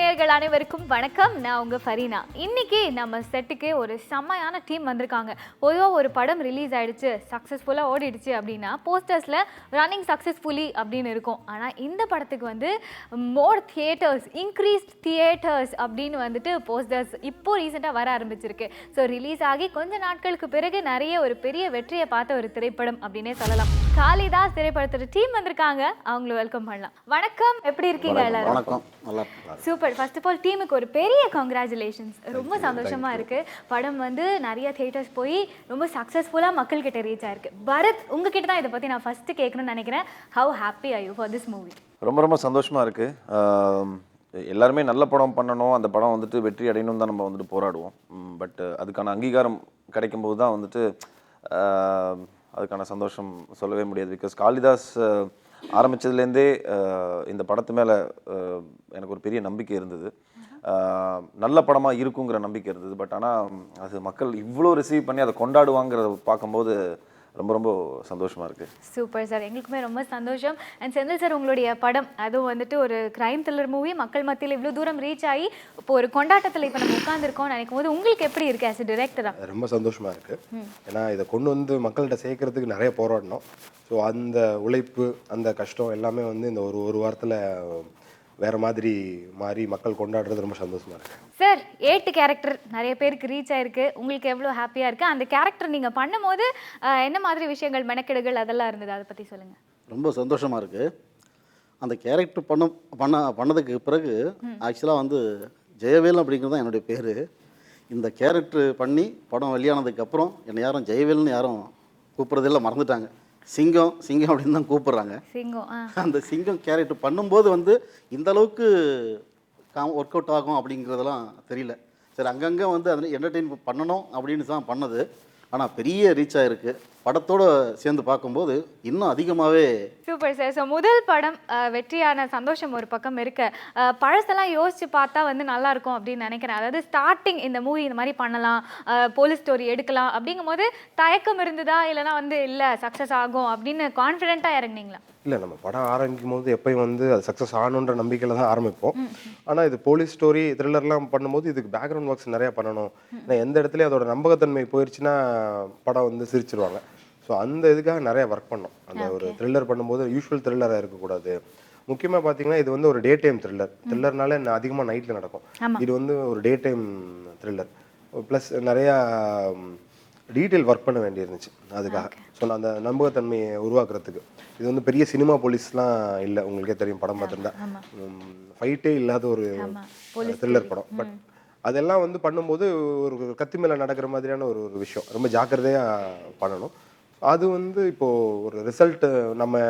நேயர்கள் அனைவருக்கும் வணக்கம். நான் உங்க ஃபரீனா. இன்னைக்கு நம்ம செட்டுக்கு ஒரு செம்மையான டீம் வந்திருக்காங்க. பொதுவாக ஒரு படம் ரிலீஸ் ஆயிடுச்சு, சக்ஸஸ்ஃபுல்லாக ஓடிடுச்சு அப்படின்னா போஸ்டர்ஸில் ரன்னிங் சக்ஸஸ்ஃபுல்லி அப்படின்னு இருக்கும். ஆனால் இந்த படத்துக்கு வந்து மோர் தியேட்டர்ஸ், இன்க்ரீஸ்ட் தியேட்டர்ஸ் அப்படின்னு வந்துட்டு போஸ்டர்ஸ் இப்போ ரீசெண்டாக வர ஆரம்பிச்சிருக்கு. ஸோ ரிலீஸ் ஆகி கொஞ்ச நாட்களுக்கு பிறகு நிறைய ஒரு பெரிய வெற்றியை பார்த்த ஒரு திரைப்படம் அப்படின்னே சொல்லலாம். காளிதாஸ் திரைப்படத்தோட டீம் வந்திருக்காங்க, அவங்கள வெல்கம் பண்ணலாம். வணக்கம், எப்படி இருக்கீங்க எல்லாரும்? வணக்கம், நல்லா இருக்கேன். சூப்பர். ஃபர்ஸ்ட் ஆஃப் ஆல் டீமுக்கு ஒரு பெரிய கங்க்ராச்சுலேஷன்ஸ். ரொம்ப சந்தோஷமா இருக்கு. படம் வந்து நிறைய தியேட்டர்ஸ் போய் ரொம்ப சக்ஸஸ்ஃபுல்லாக மக்கள்கிட்ட ரீச் ஆயிருக்கு. பரத், உங்ககிட்ட தான் இதை பற்றி நான் ஃபர்ஸ்ட் கேட்கணும்னு நினைக்கிறேன். How happy are you for this movie? ரொம்ப ரொம்ப சந்தோஷமாக இருக்குது. எல்லாருமே நல்ல படம் பண்ணணும், அந்த படம் வந்துட்டு வெற்றி அடையணும் தான் நம்ம வந்துட்டு போராடுவோம். பட் அதுக்கான அங்கீகாரம் கிடைக்கும்போது தான் வந்துட்டு அதுக்கான சந்தோஷம் சொல்லவே முடியாது. பிகாஸ் காளிதாஸ் ஆரம்பித்ததுலேருந்தே இந்த படத்து மேலே எனக்கு ஒரு பெரிய நம்பிக்கை இருந்தது. நல்ல படமாக இருக்குங்கிற நம்பிக்கை இருந்தது. பட் ஆனால் அது மக்கள் இவ்வளோ ரிசீவ் பண்ணி அதை கொண்டாடுவாங்கிறத பார்க்கும்போது ரொம்ப ரொம்ப சந்தோஷமாக இருக்குது. சூப்பர் சார், எங்களுக்குமே ரொம்ப சந்தோஷம். அண்ட் செந்தில் சார், உங்களுடைய படம் அதுவும் வந்துட்டு ஒரு கிரைம் த்ரில்லர் மூவி மக்கள் மத்தியில் இவ்வளோ தூரம் ரீச் ஆகி இப்போ ஒரு கொண்டாட்டத்தில் இப்போ நம்ம உட்காந்துருக்கோம் நினைக்கும் போது உங்களுக்கு எப்படி இருக்குது ஆஸ் எ டிரெக்டராக? ரொம்ப சந்தோஷமாக இருக்குது. ஏன்னா இதை கொண்டு வந்து மக்கள்கிட்ட சேர்க்கறதுக்கு நிறைய போராடணும். ஸோ அந்த உழைப்பு, அந்த கஷ்டம் எல்லாமே வந்து இந்த ஒரு வாரத்தில் வேறு மாதிரி மாறி மக்கள் கொண்டாடுறது ரொம்ப சந்தோஷமாக இருக்குது. சார், 8 கேரக்டர் நிறைய பேருக்கு ரீச் ஆயிருக்கு. உங்களுக்கு எவ்வளோ ஹாப்பியாக இருக்குது? அந்த கேரக்டர் நீங்கள் பண்ணும்போது என்ன மாதிரி விஷயங்கள், மெனக்கெடுகள் அதெல்லாம் இருந்தது, அதை பற்றி சொல்லுங்கள். ரொம்ப சந்தோஷமாக இருக்குது. அந்த கேரக்டர் பண்ணதுக்கு பிறகு ஆக்சுவலாக வந்து ஜெயவேல் அப்படிங்கிறது தான் என்னுடைய பேர். இந்த கேரக்டர் பண்ணி படம் வெளியானதுக்கப்புறம் என்னை யாரும் ஜெயவேல்னு யாரும் கூப்பிட்றதெல்லாம் மறந்துட்டாங்க. சிங்கம் சிங்கம் அப்படின்னு தான் கூப்பிட்றாங்க. அந்த சிங்கம் கேரக்டர் பண்ணும்போது வந்து இந்த அளவுக்கு ஒர்க் அவுட் ஆகும் அப்படிங்கிறதெல்லாம் தெரியல. சரி, அங்கங்கே வந்து அதில் என்டர்டெயின் பண்ணணும் அப்படின்னு தான் பண்ணது. ஆனால் பெரிய ரீச் ஆகிருக்கு. படத்தோடு சேர்ந்து பார்க்கும்போது இன்னும் அதிகமாகவே. Super sir. ஸோ முதல் படம் வெற்றியான சந்தோஷம் ஒரு பக்கம் இருக்கு. பழசெல்லாம் யோசிச்சு பார்த்தா வந்து நல்லா இருக்கும் அப்படின்னு நினைக்கிறேன். அதாவது ஸ்டார்டிங் இந்த மூவி இந்த மாதிரி பண்ணலாம், போலீஸ் ஸ்டோரி எடுக்கலாம் அப்படிங்கும் போது தயக்கம் இருந்ததா, இல்லைனா வந்து இல்லை சக்ஸஸ் ஆகும் அப்படின்னு கான்ஃபிடென்ட்டாக இறங்குனீங்களா? இல்லை, நம்ம படம் ஆரம்பிக்கும் போது எப்பயும் வந்து அது சக்ஸஸ் ஆகணுன்ற நம்பிக்கையில் தான் ஆரம்பிப்போம். ஆனால் இது போலீஸ் ஸ்டோரி, த்ரில்லர்லாம் பண்ணும்போது இதுக்கு பேக்ரவுண்ட் ஒர்க்ஸ் நிறையா பண்ணணும். ஏன்னா எந்த இடத்துலையும் அதோட நம்பகத்தன்மை போயிடுச்சுன்னா படம் வந்து சிரிச்சிருவாங்க. ஸோ அந்த இதுக்காக நிறைய ஒர்க் பண்ணோம். அந்த ஒரு த்ரில்லர் பண்ணும்போது யூஸ்வல் த்ரில்லராக இருக்கக்கூடாது. முக்கியமாக பார்த்தீங்கன்னா இது வந்து ஒரு டே டைம் த்ரில்லர்னால அதிகமாக நைட்டில் நடக்கும். இது வந்து ஒரு டே டைம் த்ரில்லர் ப்ளஸ் நிறையா டீட்டெயில் ஒர்க் பண்ண வேண்டியிருந்துச்சு அதுக்காக. ஸோ அந்த நம்பகத்தன்மையை உருவாக்குறதுக்கு இது வந்து பெரிய சினிமா போலீஸ்லாம் இல்லை, உங்களுக்கே தெரியும் படம் பார்த்துருந்தா. ஃபைட்டே இல்லாத ஒரு த்ரில்லர் படம். பட் அதெல்லாம் வந்து பண்ணும்போது ஒரு கத்தி மேலே நடக்கிற மாதிரியான ஒரு விஷயம் ரொம்ப ஜாக்கிரதையாக பண்ணணும். அது வந்து இப்போது ஒரு ரிசல்ட் நம்ம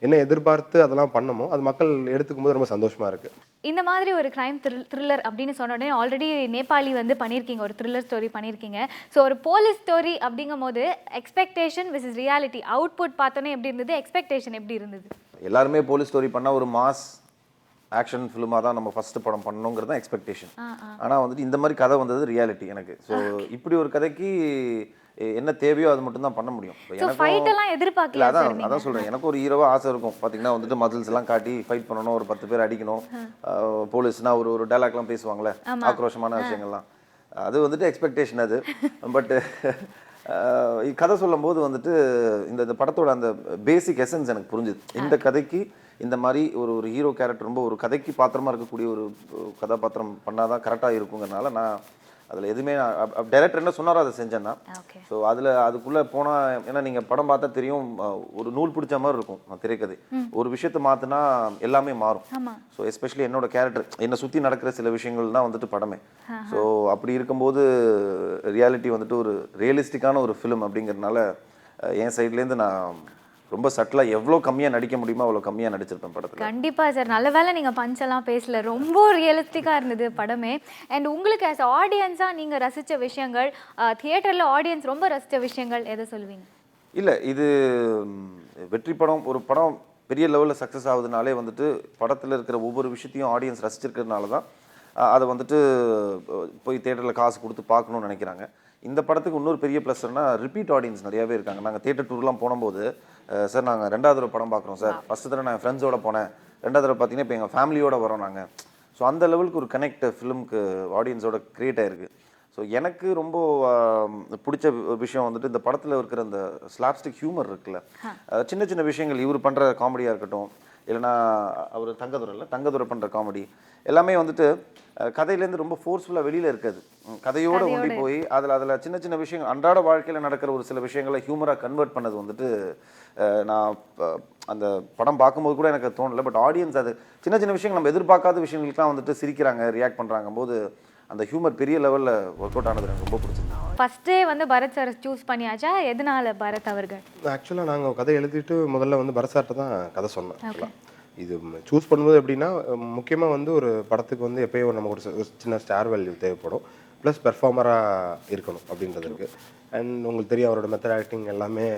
என்ன எதிர்பார்த்து அதெல்லாம் பண்ணமோ அது மக்கள் எடுத்துக்கும் போது ரொம்ப சந்தோஷமாக இருக்குது. இந்த மாதிரி ஒரு கிரைம் த்ரில்லர் அப்படின்னு சொன்ன உடனே ஆல்ரெடி நேபாளி வந்து பண்ணியிருக்கீங்க, ஒரு த்ரில்லர் ஸ்டோரி பண்ணியிருக்கீங்க. ஸோ ஒரு போலீஸ் ஸ்டோரி அப்படிங்கும் போது எக்ஸ்பெக்டேஷன் விசஸ் ரியாலிட்டி, அவுட்புட் பார்த்தோன்னே எப்படி இருந்தது, எக்ஸ்பெக்டேஷன் எப்படி இருந்தது? எல்லாருமே போலீஸ் ஸ்டோரி பண்ணால் ஒரு மாஸ் ஆக்ஷன் ஃபிலிமாக தான் நம்ம ஃபஸ்ட்டு படம் பண்ணணுங்கிறது தான் எக்ஸ்பெக்டேஷன். ஆனால் வந்துட்டு இந்த மாதிரி கதை வந்தது ரியாலிட்டி எனக்கு. ஸோ இப்படி ஒரு கதைக்கு என்ன தேவையோ அது மட்டும் தான் பண்ண முடியும். அதான் சொல்கிறேன், எனக்கு ஒரு ஹீரோவாக ஆசை இருக்கும். பார்த்தீங்கன்னா வந்துட்டு மசில்ஸ் எல்லாம் காட்டி ஃபைட் பண்ணணும், ஒரு 10 பேர் அடிக்கணும், போலீஸ்னா ஒரு டைலாக்லாம் பேசுவாங்களே, ஆக்ரோஷமான விஷயங்கள்லாம், அது வந்துட்டு எக்ஸ்பெக்டேஷன் அது. பட்டு கதை சொல்லும் போது வந்துட்டு இந்த படத்தோட அந்த பேசிக் எசன்ஸ் எனக்கு புரிஞ்சுது. இந்த கதைக்கு இந்த மாதிரி ஒரு ஹீரோ கேரக்டர் ரொம்ப ஒரு கதைக்கு பாத்திரமாக இருக்கக்கூடிய ஒரு கதாபாத்திரம் பண்ணாதான் கரெக்டாக இருக்குங்கிறனால நான் அதில் எதுவுமே டைரக்டர் என்ன சொன்னாரோ அதை செஞ்சேன்னா. ஸோ அதில் அதுக்குள்ளே போனால், ஏன்னா நீங்கள் படம் பார்த்தா தெரியும், ஒரு நூல் பிடிச்ச மாதிரி இருக்கும் திரைக்கதை. ஒரு விஷயத்தை மாற்றினா எல்லாமே மாறும். ஸோ எஸ்பெஷலி என்னோட கேரக்டர், என்னை சுற்றி நடக்கிற சில விஷயங்கள் தான் வந்துட்டு படமே. ஸோ அப்படி இருக்கும்போது ரியாலிட்டி வந்துட்டு ஒரு ரியலிஸ்டிக்கான ஒரு ஃபிலிம் அப்படிங்கிறதுனால என் சைட்லேருந்து நான் ரொம்ப சட்டிலாக எவ்வளோ கம்மியாக நடிக்க முடியுமோ அவ்வளோ கம்மியாக நடிச்சிருப்பேன் படத்தில். கண்டிப்பாக சார், நல்ல வேலை நீங்கள் பஞ்செல்லாம் பேசல, ரொம்ப ரியலிஸ்டிக்காக இருந்தது படமே. அண்ட் உங்களுக்கு ஆஸ் ஆடியன்ஸாக நீங்கள் ரசித்த விஷயங்கள், தியேட்டரில் ஆடியன்ஸ் ரொம்ப ரசித்த விஷயங்கள் எதை சொல்லுவீங்க? இல்லை, இது வெற்றி படம், ஒரு படம் பெரிய லெவலில் சக்ஸஸ் ஆகுதுனாலே வந்துட்டு படத்தில் இருக்கிற ஒவ்வொரு விஷயத்தையும் ஆடியன்ஸ் ரசிச்சிருக்கிறதுனால தான் அதை வந்துட்டு போய் தியேட்டரில் காசு கொடுத்து பார்க்கணுன்னு நினைக்கிறாங்க. இந்த படத்துக்கு இன்னொரு பெரிய ப்ளஸ்னா ரிப்பீட் ஆடியன்ஸ் நிறையாவே இருக்காங்க. நாங்கள் தியேட்டர் டூர்லாம் போகும்போது, சார் நாங்கள் 2வது தடவை படம் பார்க்குறோம் சார், ஃபஸ்ட்டு தடவை நான் என் ஃப்ரெண்ட்ஸோட போனேன், 2வது தடவை பார்த்தீங்கன்னா இப்போ எங்கள் ஃபேமிலியோடு வரோம் நாங்கள். ஸோ அந்த லெவலுக்கு ஒரு கனெக்ட் ஃபிலிம்க்கு ஆடியன்ஸோட க்ரியேட் ஆயிருக்கு. ஸோ எனக்கு ரொம்ப பிடிச்ச ஒரு விஷயம் வந்துட்டு இந்த படத்தில் இருக்கிற அந்த ஸ்லாப்ஸ்டிக் ஹியூமர் இருக்குல்ல, சின்ன சின்ன விஷயங்கள் இவர் பண்ணுற காமெடியாக இருக்கட்டும், இல்லைனா அவர் தங்கதுரை பண்ணுற காமெடி எல்லாமே வந்துட்டு கதையிலேருந்து ரொம்ப ஃபோர்ஸ்ஃபுல்லாக வெளியில் இருக்காது, கதையோடு ஒண்டி போய் அதில் சின்ன சின்ன விஷயங்கள் அன்றாட வாழ்க்கையில் நடக்கிற ஒரு சில விஷயங்களை ஹியூமராக கன்வெர்ட் பண்ணது வந்துட்டு நான் அந்த படம் பார்க்கும்போது கூட எனக்கு தோணலை. பட் ஆடியன்ஸ் அது சின்ன சின்ன விஷயங்கள் நம்ம எதிர்பார்க்காத விஷயங்களுக்குலாம் வந்துட்டு சிரிக்கிறாங்க, ரியாக்ட் பண்ணுறாங்க போது அந்த ஹியூமர் பெரிய லெவலில் ஒர்க் அவுட் ஆனது எனக்கு ரொம்ப பிடிச்சிருக்கு. ஃபர்ஸ்டே வந்து பரத் சார் சூஸ் பண்ணியாச்சா? எதனால பரத் அவர்கள்? ஆக்சுவலாக நாங்கள் கதை எழுதிட்டு முதல்ல வந்து பரத் சார்ட்ட தான் கதை சொன்னோம். இது சூஸ் பண்ணும்போது எப்படின்னா, முக்கியமாக வந்து ஒரு படத்துக்கு வந்து எப்பயும் நமக்கு ஒரு சின்ன ஸ்டார் வேல்யூ தேவைப்படும், ப்ளஸ் பெர்ஃபார்மராக இருக்கணும் அப்படின்றது இருக்குது. அண்ட் உங்களுக்கு தெரியும் அவரோட மெத்தட் ஆக்டிங் எல்லாமே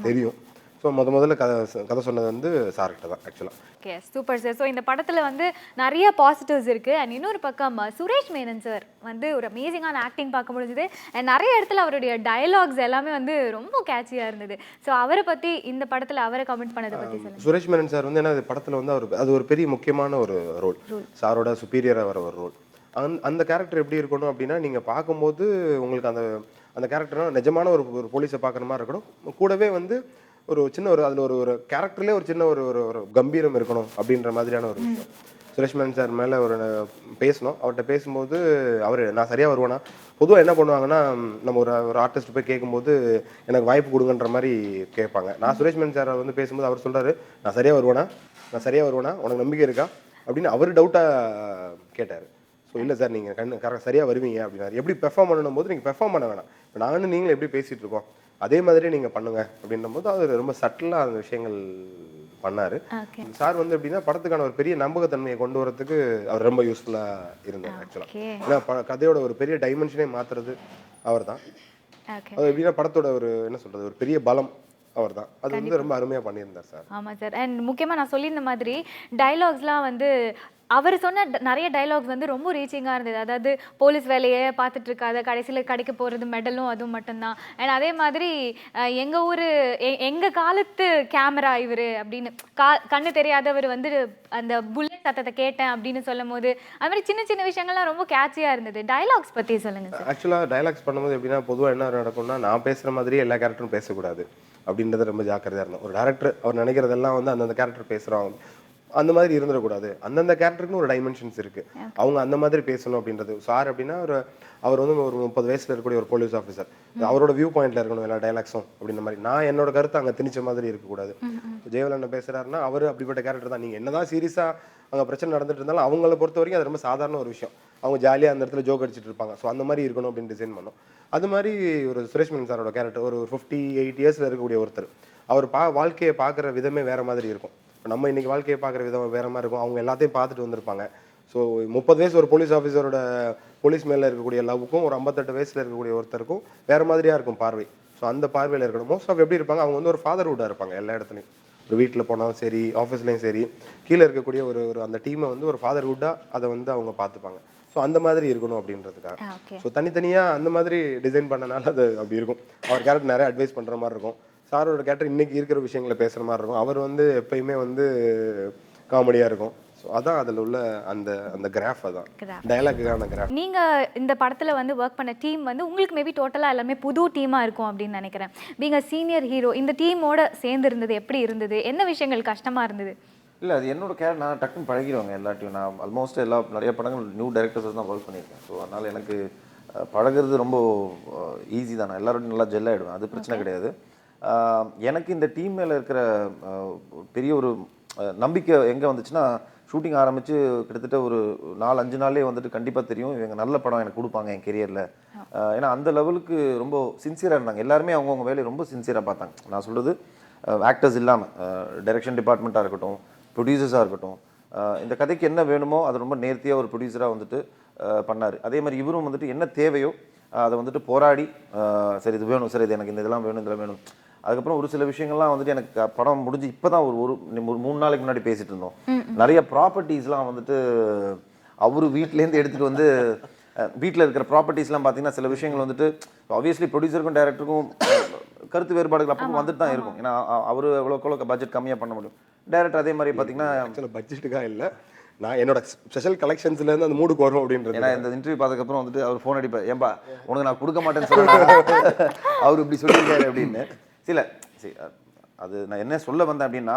தெரியும். ஸோ முதல்ல கதை சொன்னது வந்து சார்கிட்ட தான் ஆக்சுவலாக. Okay, super sir. ஸோ இந்த படத்தில் வந்து நிறைய பாசிட்டிவ்ஸ் இருக்குது. அண்ட் இன்னொரு பக்கம் சுரேஷ் மேனன் சார் வந்து ஒரு அமேசிங்கான ஆக்டிங் பார்க்க முடிஞ்சுது. அண்ட் நிறைய இடத்துல அவருடைய டயலாக்ஸ் எல்லாமே வந்து ரொம்ப கேட்சியாக இருந்தது. ஸோ அவரை பற்றி இந்த படத்தில் அவரை கமெண்ட் பண்ணதை பற்றி சொல்லுங்கள். சுரேஷ் மேனன் சார் வந்து என்ன படத்தில் வந்து அது ஒரு பெரிய முக்கியமான ஒரு ரோல், சாரோட சுப்பீரியராக வர ஒரு ரோல். அந்த கேரக்டர் எப்படி இருக்கணும் அப்படின்னா, நீங்கள் பார்க்கும்போது உங்களுக்கு அந்த கேரக்டர்னா நிஜமான ஒரு போலீஸை பார்க்குற மாதிரி இருக்கணும். கூடவே வந்து ஒரு சின்ன அதில் ஒரு கேரக்டர்லேயே ஒரு சின்ன ஒரு கம்பீரம் இருக்கணும் அப்படின்ற மாதிரியான ஒரு விஷயம். சுரேஷ் மேனன் சார் மேலே பேசணும். அவர்கிட்ட பேசும்போது நான் சரியாக வருவேனா, பொதுவாக என்ன பண்ணுவாங்கன்னா, நம்ம ஒரு ஆர்டிஸ்ட் போய் கேட்கும்போது எனக்கு வாய்ப்பு கொடுங்கன்ற மாதிரி கேட்பாங்க. நான் சுரேஷ் மேனன் சார் வந்து பேசும்போது அவர் சொல்கிறாரு, நான் சரியாக வருவேனா, உனக்கு நம்பிக்கை இருக்கா அப்படின்னு அவர் டவுட்டாக கேட்டார். ஸோ இல்லை சார், நீங்கள் கரெக்டாக சரியாக வருவீங்க அப்படின்னாரு. எப்படி பெர்ஃபார்ம் பண்ணணும் போது நீங்கள் பெர்ஃபார்ம் பண்ண வேணாம், இப்போ நானும் நீங்களும் எப்படி பேசிகிட்டு இருக்கோம் அதே மாதிரி நீங்கள் பண்ணுங்க அப்படின்னும் போது அவர் ரொம்ப சட்டிலாக அந்த விஷயங்கள் பண்ணார். சார் வந்து எப்படின்னா, படத்துக்கான ஒரு பெரிய நம்பகத்தன்மையை கொண்டு வரதுக்கு அவர் ரொம்ப யூஸ்ஃபுல்லாக இருந்தார் ஆக்சுவலாக. ஏன்னா கதையோட ஒரு பெரிய டைமென்ஷனே மாற்றுறது அவர் தான். அது எப்படின்னா படத்தோட என்ன சொல்கிறது, ஒரு பெரிய பலம் அவர் தான். அது வந்து ரொம்ப அருமையாக பண்ணியிருந்தார் சார். ஆமாம் சார். அண்ட் முக்கியமாக நான் சொல்லியிருந்த மாதிரி டைலாக்ஸ்லாம் வந்து அவர் சொன்ன நிறைய டைலாக்ஸ் வந்து ரொம்ப ரீச்சிங்காக இருந்தது. அதாவது போலீஸ் வேலையை பார்த்துட்டு இருக்காத, கடைசியில் கிடைக்க போகிறது மெடலும் அதுவும் மட்டும்தான். அண்ட் அதே மாதிரி எங்கள் ஊர் எங்கள் காலத்து கேமரா இவர் அப்படின்னு கண்ணு தெரியாதவர் வந்து அந்த புல்லட் சத்தத்தை கேட்டேன் அப்படின்னு சொல்லும் போது அது மாதிரி சின்ன சின்ன விஷயங்கள்லாம் ரொம்ப கேட்சியாக இருந்தது. டைலாக்ஸ் பற்றி சொல்லுங்கள் சார். ஆக்சுவலாக டைலாக்ஸ் பண்ணும்போது எப்படின்னா, பொதுவாக என்ன நடக்கும்னா, நான் பேசுகிற மாதிரியே எல்லா கேரக்டரும் பேசக்கூடாது அப்படின்றத ரொம்ப ஜாக்கிரதையாக இருந்தோம். ஒரு டேரக்டர் அவர் நினைக்கிறதெல்லாம் வந்து அந்தந்த கேரக்டர் பேசுகிறோம் அந்த மாதிரி இருந்துடக்கூடாது. அந்தந்த கேரக்டருக்குன்னு ஒரு டைமென்ஷன்ஸ் இருக்குது, அவங்க அந்த மாதிரி பேசணும் அப்படின்றது. சார் அப்படின்னா அவர் வந்து ஒரு 30 வயசில் இருக்கக்கூடிய ஒரு போலீஸ் ஆஃபீஸர், அவரோட வியூ பாயிண்ட்ல இருக்கணும் எல்லா டைலாக்ஸும் அப்படின்ற மாதிரி. நான் என்னோட கருத்தை அங்கே திணிச்ச மாதிரி இருக்கக்கூடாது. ஜெயவலன் பேசுகிறாருன்னா அவர் அப்படிப்பட்ட கேரக்டர் தான். நீங்கள் என்னதான் சீரியஸாக அங்கே பிரச்சனை நடந்துட்டு இருந்தாலும் அவங்கள பொறுத்த வரைக்கும் அது ரொம்ப சாதாரண ஒரு விஷயம். அவங்க ஜாலியாக அந்த இடத்துல ஜோக் அடிச்சுட்டு இருப்பாங்க. ஸோ அந்த மாதிரி இருக்கணும் அப்படின்னு டிசைன் பண்ணோம். அது மாதிரி ஒரு சுரேஷ் மேனன் சாரோட கேரக்டர் ஒரு 58 இயர்ஸில் இருக்கக்கூடிய ஒருத்தர், அவர் வாழ்க்கையை பார்க்குற விதமே வேறு மாதிரி இருக்கும். நம்ம இன்னைக்கு வாழ்க்கையை பார்க்குற விதம் வேற மாதிரி இருக்கும். அவங்க எல்லாத்தையும் பார்த்துட்டு வந்திருப்பாங்க. ஸோ 30 வயசு ஒரு போலீஸ் ஆஃபீஸரோட போலீஸ் மேலே இருக்கக்கூடிய லவ்வுக்கும் ஒரு 58 வயசில் இருக்கக்கூடிய ஒருத்தருக்கும் வேறு மாதிரியாக இருக்கும் பார்வை. ஸோ அந்த பார்வையில் இருக்கணும். மோஸ்ட் ஆஃப் எப்படி இருப்பாங்க, அவங்க வந்து ஒரு ஃபாதர்ஹுட்டாக இருப்பாங்க எல்லா இடத்துலையும். ஒரு வீட்டில் போனாலும் சரி, ஆஃபீஸ்லேயும் சரி, கீழே இருக்கக்கூடிய ஒரு அந்த டீமை வந்து ஒரு ஃபாதர்ஹுட்டாக அதை வந்து அவங்க பார்த்துப்பாங்க. ஸோ அந்த மாதிரி இருக்கணும் அப்படின்றதுக்காக. ஸோ தனித்தனியாக அந்த மாதிரி டிசைன் பண்ணனால அது அப்படி இருக்கும். அவர் கேரக்டர் நிறைய அட்வைஸ் பண்ணுற மாதிரி இருக்கும். சாரோட கேரக்டர் இன்னைக்கு இருக்கிற விஷயங்களை பேசுகிற மாதிரி இருக்கும். அவர் வந்து எப்பயுமே வந்து காமெடியாக இருக்கும். ஸோ அதான் அதில் உள்ள அந்த கிராஃப், அதான் டயலாக்குக்கான கிராஃப். நீங்கள் இந்த படத்தில் வந்து ஒர்க் பண்ண டீம் வந்து உங்களுக்கு மேபி டோட்டலாக எல்லாமே புது டீமாக இருக்கும் அப்படின்னு நினைக்கிறேன். நீங்கள் சீனியர் ஹீரோ, இந்த டீமோட சேர்ந்து இருந்தது எப்படி இருந்தது, என்ன விஷயங்கள் கஷ்டமாக இருந்தது? இல்லை, அது என்னோட கேரக்டர், நான் டக்குன்னு பழகிடுவாங்க எல்லாத்தையும். நான் ஆல்மோஸ்ட் நிறைய படங்கள் நியூ டைரக்டர்ஸ் தான் ஒர்க் பண்ணியிருக்கேன். ஸோ அதனால் எனக்கு பழகிறது ரொம்ப ஈஸி தான். நான் எல்லாரோடையும் நல்லா ஜெல் ஆகிடுவேன், அது பிரச்சனை கிடையாது. எனக்கு இந்த டீம் மேலே இருக்கிற பெரிய ஒரு நம்பிக்கை எங்கே வந்துச்சுன்னா, ஷூட்டிங் ஆரம்பித்து கிட்டத்தட்ட ஒரு 4-5 நாள்லேயே வந்துட்டு கண்டிப்பாக தெரியும் இவங்க நல்ல படம் எனக்கு கொடுப்பாங்க என் கெரியரில். ஏன்னா அந்த லெவலுக்கு ரொம்ப சின்சியராக இருந்தாங்க எல்லாருமே. அவங்கவுங்க வேலையை ரொம்ப சின்சியராக பார்த்தாங்க. நான் சொல்கிறது ஆக்டர்ஸ் இல்லாமல் டைரக்ஷன் டிபார்ட்மெண்ட்டாக இருக்கட்டும், ப்ரொடியூசர்ஸாக இருக்கட்டும், இந்த கதைக்கு என்ன வேணுமோ அது ரொம்ப நேர்த்தியாக ஒரு ப்ரொடியூசராக வந்துட்டு பண்ணார். அதே மாதிரி இவரும் வந்துட்டு என்ன தேவையோ அதை வந்துட்டு போராடி, சரி இது வேணும், சரி இது எனக்கு இந்த இதெல்லாம் வேணும், இதெல்லாம் வேணும். அதுக்கப்புறம் ஒரு சில விஷயங்கள்லாம் வந்துட்டு எனக்கு படம் முடிஞ்சு இப்போ தான் ஒரு 3 நாளைக்கு முன்னாடி பேசிகிட்டு இருந்தோம். நிறைய ப்ராப்பர்ட்டிஸ்லாம் வந்துட்டு அவர் வீட்டிலேருந்து எடுத்துகிட்டு வந்து, வீட்டில் இருக்கிற ப்ராப்பர்ட்டிஸ்லாம் பார்த்தீங்கன்னா சில விஷயங்கள் வந்துட்டு ஆப்வியஸ்லி ப்ரொடியூசருக்கும் டைரக்டருக்கும் கருத்து வேறுபாடுகள் அப்போ வந்துட்டு தான் இருக்கும். ஏன்னா அவர் எவ்வளோக்கு பட்ஜெட் கம்மியாக பண்ண முடியும், டைரக்டர் அதே மாதிரி பார்த்தீங்கன்னா பட்ஜெட்டுக்காக இல்லை, நான் என்னோட ஸ்பெஷல் கலெக்ஷன்ஸ்லேருந்து அந்த மூடுக்கு வரும் அப்படின்றது. ஏன்னா இந்த இன்டர்வியூ பார்த்ததுக்கப்புறம் வந்துட்டு அவர் ஃபோன் அடிப்பார், ஏன்பா உனக்கு நான் கொடுக்க மாட்டேன்னு சொல்லுவேன் அவர் இப்படி சொல்லியிருக்காரு அப்படின்னு. சரி அது நான் என்ன சொல்ல வந்தேன் அப்படின்னா,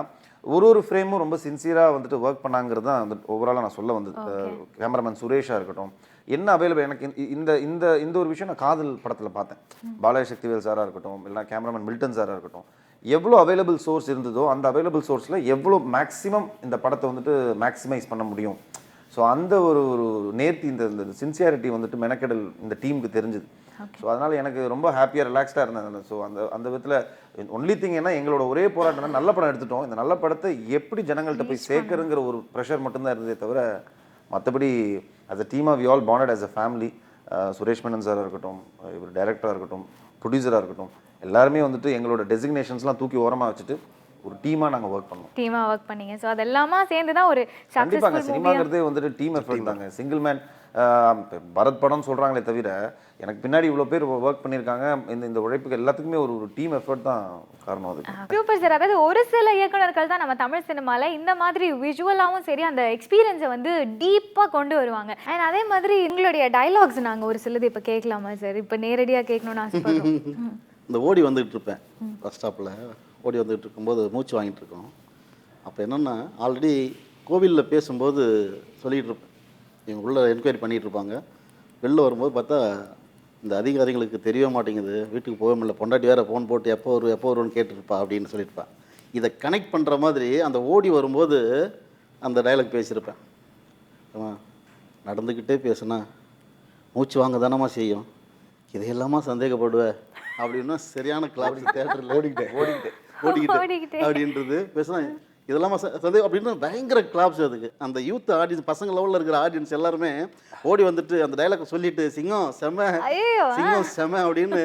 ஒரு ஃப்ரேமும் ரொம்ப சின்சியராக வந்துட்டு ஒர்க் பண்ணாங்கிறது தான் வந்து ஓவராலாக நான் சொல்ல வந்தது. கேமராமேன் சுரேஷாக இருக்கட்டும், என்ன அவைலபிள் எனக்கு இந்த இந்த இந்த ஒரு விஷயம் நான் காதல் படத்தில் பார்த்தேன். பாலாஜி சக்திவேல் சாராக இருக்கட்டும், இல்லைனா கேமராமேன் மில்டன் சாராக இருக்கட்டும், எவ்வளோ அவைலபிள் சோர்ஸ் இருந்ததோ அந்த அவைலபிள் சோர்ஸில் எவ்வளோ மேக்ஸிமம் இந்த படத்தை வந்துட்டு மேக்ஸிமைஸ் பண்ண முடியும். ஸோ அந்த ஒரு நேர்த்தி, இந்த சின்சியாரிட்டி வந்துட்டு மெனக்கெடல் இந்த டீமுக்கு தெரிஞ்சுது. ஸோ அதனால் எனக்கு ரொம்ப ஹாப்பியாக ரிலாக்ஸ்டாக இருந்தேன். ஸோ அந்த விதத்தில் ஒன்லி திங் என்ன, எங்களோட ஒரே போராட்டம் நல்ல படம் எடுத்துட்டோம், இந்த நல்ல படத்தை எப்படி ஜனங்கள்கிட்ட போய் சேர்க்கறங்கிற ஒரு ப்ரெஷர் மட்டும்தான் இருந்ததே தவிர மற்றபடி as a team we all bonded as a family. Suresh Menon சாராக இருக்கட்டும், இவர் டைரக்டராக இருக்கட்டும், ப்ரொடியூசராக இருக்கட்டும், எல்லாருமே வந்துட்டு எங்களோட டெசிக்னேஷன்ஸ்லாம் தூக்கி ஓரமாக வச்சுட்டு ஒரு டீமாக நாங்கள் ஒர்க் பண்ணோம். டீமாக ஒர்க் பண்ணீங்க. ஸோ அதெல்லாமா சேர்ந்து தான் ஒரு கண்டிப்பாங்க. சக்ஸஸ்ஃபுல் சினிமாங்கிறதே வந்துட்டு டீம் எஃபர்ட் தாங்க. சிங்கிள் மேன் பரத் படம்னு சொல்கிறாங்களே தவிர எனக்கு பின்னாடி இவ்வளோ பேர் ஒர்க் பண்ணியிருக்காங்க. இந்த உழைப்புக்கு எல்லாத்துக்குமே ஒரு டீம் எஃபர்ட் தான் காரணம். அது சூப்பர் சார். அதாவது ஒரு சில இயக்குனர்கள் தான் நம்ம தமிழ் சினிமாவில் இந்த மாதிரி விஷுவலாகவும் சரி அந்த எக்ஸ்பீரியன்ஸை வந்து டீப்பாக கொண்டு வருவாங்க. அண்ட் அதே மாதிரி உங்களுடைய டைலாக்ஸ் நாங்கள் ஒரு சிலது இப்போ கேட்கலாமா சார்? இப்போ நேரடியாக கேட்கணும்னு ஆசைப்படுறோம். இந்த ஓடி வந்துகிட்டு இருப்பேன் பஸ் ஸ்டாப்பில், ஓடி வந்துகிட்டு இருக்கும்போது மூச்சு வாங்கிட்டு இருக்கோம். அப்போ என்னென்னா, ஆல்ரெடி கோவிலில் பேசும்போது சொல்லிகிட்டு இருப்பேன், இவங்க உள்ள என்கொயரி பண்ணிகிட்டு இருப்பாங்க. வெளில வரும்போது பார்த்தா இந்த அதிகாரிகளுக்கு தெரியவே மாட்டேங்குது, வீட்டுக்கு போக முடியல, பொண்டாட்டி வேறு ஃபோன் போட்டு எப்போ வரும்னு கேட்டுருப்பா அப்படின்னு சொல்லியிருப்பேன். இதை கனெக்ட் பண்ணுற மாதிரி அந்த ஓடி வரும்போது அந்த டைலாக் பேசியிருப்பேன். நடந்துக்கிட்டே பேசுனா மூச்சு வாங்க தானம்மா செய்யும், இதையெல்லாமா சந்தேகப்படுவேன் அப்படின்னா சரியான கிளாஸ் தேட்டரில் ஓடிக்கிட்டே அப்படின்றது பேசுனா இதெல்லாம் சந்தேகம் அப்படின்னு பயங்கர கிளாப்ஸ். அதுக்கு அந்த யூத் ஆடியன்ஸ், பசங்க லெவலில் இருக்கிற ஆடியன்ஸ் எல்லாருமே ஓடி வந்துட்டு அந்த டைலாக் சொல்லிட்டு சிங்கம் செம அப்படின்னு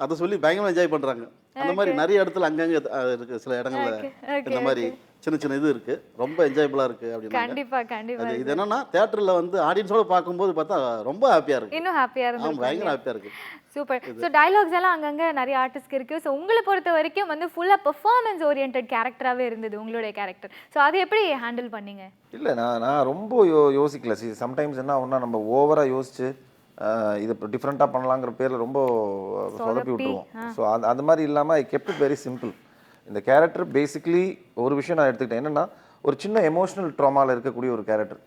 அதை சொல்லி பயங்கரமாக என்ஜாய் பண்ணுறாங்க. அந்த மாதிரி நிறைய இடத்துல அங்கங்கே இருக்குது, சில இடங்கள்ல இந்த மாதிரி சின்ன சின்ன இது இருக்குது, ரொம்ப என்ஜாயபுளாக இருக்குது அப்படின்னு. கண்டிப்பாக இது என்னன்னா தேட்டரில் வந்து ஆடியன்ஸோட பார்க்கும்போது பார்த்தா ரொம்ப ஹாப்பியாக இருக்குது, இன்னும் ஹாப்பியாக இருக்கு, பயங்கர ஹாப்பியாக இருக்குது. சூப்பர். ஸோ டைலாக்ஸ் எல்லாம் அங்கங்கே நிறைய ஆர்டிஸ்ட்க்கு இருக்குது. ஸோ உங்களை பொறுத்த வரைக்கும் வந்து ஃபுல்லாக பெர்ஃபார்மன்ஸ் ஓரியன்ட் கேரக்டராகவே இருந்தது உங்களுடைய கேரக்டர். ஸோ அதை எப்படி ஹேண்டில் பண்ணீங்க? இல்லை, நான் ரொம்ப யோசிக்கல. சம்டைம்ஸ் என்ன ஆகும்னா, நம்ம ஓவராக யோசிச்சு இது டிஃப்ரெண்ட்டாக பண்ணலாங்கிற பேரில் ரொம்ப சொதப்பி விட்டுருவோம். ஸோ அந்த மாதிரி இல்லாமல் ஐ கெப்ட் இட் வெரி சிம்பிள். இந்த கேரக்டர் பேசிக்கலி ஒரு விஷயம் நான் எடுத்துக்கிட்டேன் என்னென்னா, ஒரு சின்ன எமோஷ்னல் ட்ராமாவில் இருக்கக்கூடிய ஒரு கேரக்டர்.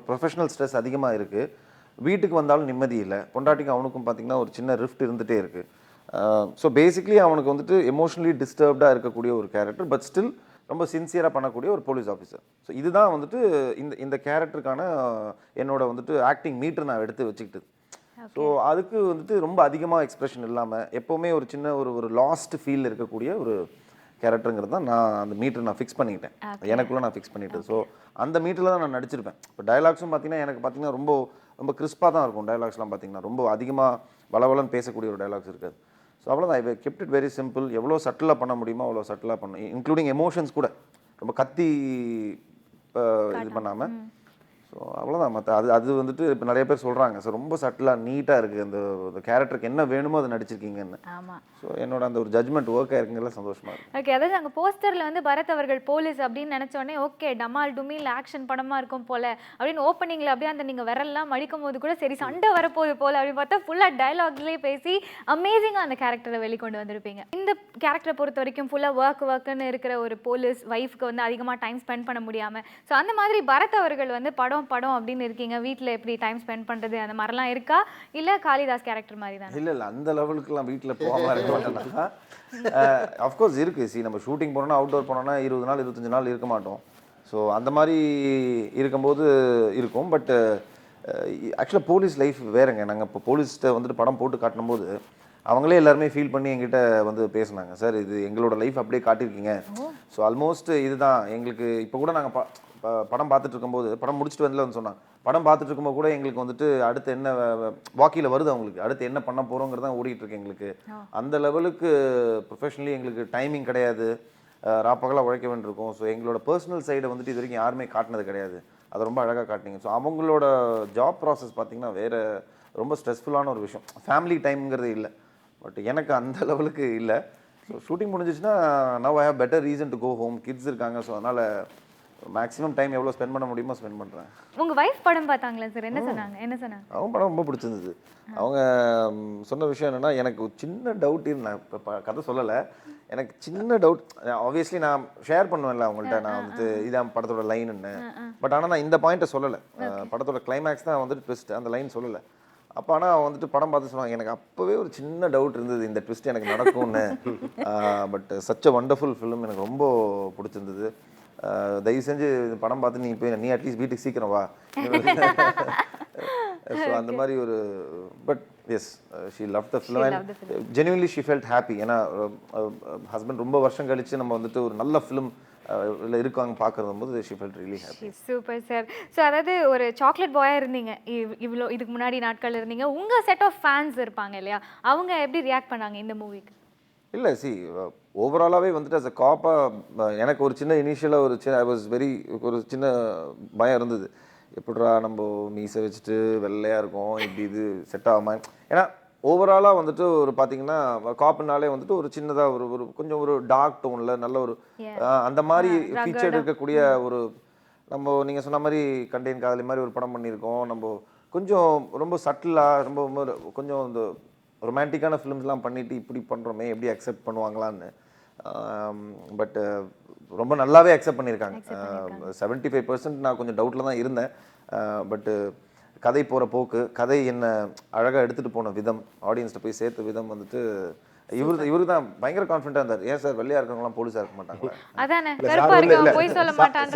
ப்ரொஃபஷனல் ஸ்ட்ரெஸ் அதிகமாக இருக்குது, வீட்டுக்கு வந்தாலும் நிம்மதி இல்லை, பொண்டாட்டிக்கு அவனுக்கும் பார்த்திங்கன்னா ஒரு சின்ன ரிஃப்ட் இருந்துகிட்டே இருக்குது. ஸோ பேசிக்லி அவனுக்கு வந்துட்டு எமோஷ்னலி டிஸ்டர்ப்டாக இருக்கக்கூடிய ஒரு கேரக்டர், பட் ஸ்டில் ரொம்ப சின்சியராக பண்ணக்கூடிய ஒரு போலீஸ் ஆஃபீஸர். ஸோ இதுதான் வந்துட்டு இந்த கேரக்டருக்கான என்னோட வந்துட்டு ஆக்டிங் மீட்டர் நான் எடுத்து வச்சுக்கிட்டது. ஸோ அதுக்கு வந்துட்டு ரொம்ப அதிகமாக எக்ஸ்பிரஷன் இல்லாமல் எப்போவுமே ஒரு சின்ன ஒரு லாஸ்ட் ஃபீல் இருக்கக்கூடிய ஒரு கேரக்டருங்கிறது தான் நான் அந்த மீட்டர் நான் ஃபிக்ஸ் பண்ணிக்கிட்டேன், எனக்குள்ளே நான் ஃபிக்ஸ் பண்ணிட்டேன். ஸோ அந்த மீட்டரில் தான் நான் நடிச்சிருப்பேன். இப்போ டைலாக்ஸும் பார்த்தீங்கன்னா எனக்கு பார்த்தீங்கன்னா ரொம்ப கிறிஸ்பாக தான் இருக்கும். டைலாக்ஸ்லாம் பார்த்தீங்கன்னா ரொம்ப அதிகமாக வளவலன்னு பேசக்கூடிய ஒரு டைலாக்ஸ் இருக்காது. ஸோ அவ்வளோதான். ஐ கெப்ட் இட் வெரி சிம்பிள். எவ்வளோ சட்டிலாக பண்ண முடியுமோ அவ்வளோ சட்டிலாக பண்ண, இன்க்ளூடிங் எமோஷன்ஸ் கூட ரொம்ப கத்தி இது பண்ணாமல். ஸோ அவ்வளோதான். மற்ற அது வந்துட்டு இப்போ நிறைய பேர் சொல்கிறாங்க, ஸோ ரொம்ப சட்டிலாக நீட்டாக இருக்குது, அந்த கேரக்டருக்கு என்ன வேணுமோ அதை நடிச்சிருக்கீங்கன்னு. ஆமாம். ஸோ என்னோட அந்த ஒரு ஜட்மெண்ட் ஒர்க் ஆயிருக்குங்கிறதுல சந்தோஷமாக இருக்குது. ஓகே. அதாவது நாங்கள் போஸ்டரில் வந்து பரத் அவர்கள் போலீஸ் அப்படின்னு நினச்சோடனே ஓகே டமால் டுமில் ஆக்ஷன் படமாக இருக்கும் போல் அப்படின்னு ஓப்பனிங்கில் அப்படியே அந்த நீங்கள் விரல்லாம் மடிக்கும் போது கூட சரி சண்டை வரப்போகுது போல் அப்படின்னு பார்த்தா ஃபுல்லாக டைலாக்லேயே பேசி அமேசிங்காக அந்த கேரக்டரை வெளிக்கொண்டு வந்திருப்பீங்க. இந்த கேரக்டரை பொறுத்த வரைக்கும் ஃபுல்லாக ஒர்க்குன்னு இருக்கிற ஒரு போலீஸ் ஒய்ஃப்க்கு வந்து அதிகமாக டைம் ஸ்பெண்ட் பண்ண முடியாமல், ஸோ அந்த மாதிரி பரத் அவர்கள் வந்து படம் அப்படின்னு இருக்கீங்க, வீட்டில் எப்படி டைம் ஸ்பெண்ட் பண்ணுறது அந்த மாதிரிலாம் இருக்கா, இல்லை காளிதாஸ் கேரக்டர் மாதிரி தான்? இல்லை அந்த லெவலுக்குலாம் வீட்டில் போகாமல் இருக்க மாட்டேன்னா அஃப்கோர்ஸ் இருக்குது. நம்ம ஷூட்டிங் போனோன்னா அவுட்டோர் போனோன்னா 20 நாள் 25 நாள் இருக்க மாட்டோம். ஸோ அந்த மாதிரி இருக்கும்போது இருக்கும். பட் ஆக்சுவலாக போலீஸ் லைஃப் வேறுங்க. நாங்கள் இப்போ போலீஸ்கிட்ட வந்துட்டு படம் போட்டு காட்டும்போது அவங்களே எல்லாருமே ஃபீல் பண்ணி எங்கிட்ட வந்து பேசுனாங்க, சார் இது எங்களோட லைஃப் அப்படியே காட்டியிருக்கீங்க. ஸோ ஆல்மோஸ்ட் இதுதான் எங்களுக்கு. இப்போ கூட நாங்கள் படம் பார்த்துட்டு இருக்கும்போது, படம் முடிச்சுட்டு வந்து சொன்னாங்க, படம் பார்த்துட்டு இருக்கும்போது கூட எங்களுக்கு வந்துட்டு அடுத்து என்ன வாக்கியில் வருது, அவங்களுக்கு அடுத்து என்ன பண்ண போகிறோங்கிறது தான் ஓடிட்டு இருக்கு எங்களுக்கு. அந்த லெவலுக்கு ப்ரொஃபஷனலி எங்களுக்கு டைமிங் கிடையாது, ராப்பகலாக உழைக்க வேண்டியிருக்கும். ஸோ எங்களோட பர்சனல் சைடை வந்துட்டு இது வரைக்கும் யாருமே காட்டினது கிடையாது. அதை ரொம்ப அழகாக காட்டினீங்க. ஸோ அவங்களோட ஜாப் ப்ராசஸ் பார்த்திங்கன்னா வேறு ரொம்ப ஸ்ட்ரெஸ்ஃபுல்லான ஒரு விஷயம். ஃபேமிலி டைம்ங்கிறது இல்லை, பட் எனக்கு அந்த லெவலுக்கு இல்லை. ஸோ ஷூட்டிங் முடிஞ்சிச்சுன்னா now I have better reason to go home. Kids இருக்காங்க, ஸோ அதனால் மேக்ஸிமம் டைம் எவ்வளோ ஸ்பெண்ட் பண்ண முடியுமோ ஸ்பெண்ட் பண்ணுறேன். உங்க வைஃப் படம் பார்த்தாங்களா சார்? என்ன சொன்னாங்க? அவங்க படம் ரொம்ப பிடிச்சிருந்தது. அவங்க சொன்ன விஷயம் என்னென்னா, எனக்கு ஒரு சின்ன டவுட் நான் இப்போ கதை சொல்லலை, எனக்கு சின்ன டவுட். ஆப்வியஸ்லி நான் ஷேர் பண்ணுவேன்ல அவங்கள்ட்ட, நான் வந்துட்டு இதான் படத்தோட லைனுன்னு. பட் ஆனால் நான் இந்த பாயிண்ட்டை சொல்லலை. படத்தோட கிளைமேக்ஸ் தான் வந்துட்டு ட்விஸ்ட், அந்த லைன் சொல்லலை. அப்போ ஆனால் வந்துட்டு படம் பார்த்து சொன்னாங்க, எனக்கு அப்போவே ஒரு சின்ன டவுட் இருந்தது இந்த ட்விஸ்ட் எனக்கு நடக்கும்னு. But such a wonderful film, எனக்கு ரொம்ப பிடிச்சிருந்தது. தயவு செஞ்சு படம் பார்த்து நீ அட்லீஸ்ட் வீட்டுக்கு சீக்கிரம் வா. ஸோ அந்த மாதிரி ஒரு but S she love the film and genuinely she felt happy. ஏன்னா ஹஸ்பண்ட் ரொம்ப வருஷம் கழிச்சு நம்ம வந்துட்டு ஒரு நல்ல ஃபிலிம் இருக்காங்க பார்க்கறது போது she felt really happy. Super sir. So அதாவது ஒரு சாக்லேட் பாயா இருந்தீங்க, இவ்வளோ இதுக்கு முன்னாடி நாட்கள் இருந்தீங்க. உங்கள் செட் ஆஃப் ஃபேன்ஸ் இருப்பாங்க இல்லையா, அவங்க எப்படி ரியாக்ட் பண்ணாங்க இந்த மூவிக்கு? இல்லை ஓவராலாகவே வந்துட்டு அஸ் அ காப்பாக எனக்கு ஒரு சின்ன இனிஷியலாக ஐ வாஸ் வெரி ஒரு சின்ன பயம் இருந்தது. எப்படிரா நம்ம மீசை வச்சுட்டு வெள்ளையாக இருக்கும், இப்படி இது செட் ஆகாம. ஏன்னா ஓவராலாக வந்துட்டு ஒரு பார்த்தீங்கன்னா காப்புனாலே வந்துட்டு ஒரு சின்னதாக ஒரு கொஞ்சம் ஒரு டார்க் டோனில் நல்ல ஒரு அந்த மாதிரி ஃபீச்சர் இருக்கக்கூடிய ஒரு நம்ம நீங்கள் சொன்ன மாதிரி கண்டெயின் காதலி மாதிரி ஒரு படம் பண்ணியிருக்கோம். நம்ம கொஞ்சம் ரொம்ப சட்டிலாக ரொம்ப கொஞ்சம் இந்த ரொமான்டிக்கான ஃபிலிம்ஸ்லாம் பண்ணிவிட்டு இப்படி பண்ணுறோமே, எப்படி அக்செப்ட் பண்ணுவாங்களான்னு. பட் ரொம்ப நல்லாவே அக்செப்ட் பண்ணியிருக்காங்க. 75% நான் கொஞ்சம் டவுட்டில் தான் இருந்தேன். பட்டு கதை போகிற போக்கு, கதை என்ன அழகாக எடுத்துகிட்டு போன விதம், ஆடியன்ஸ்ட்டு போய் சேர்த்த விதம் வந்துட்டு இவரு தான் பயங்கர கான்ஃபிடென்ட்டாக இருந்தார். ஏன் சார் வெள்ளையாக இருக்கவங்களாம் போலீஸாக இருக்க மாட்டாங்களா?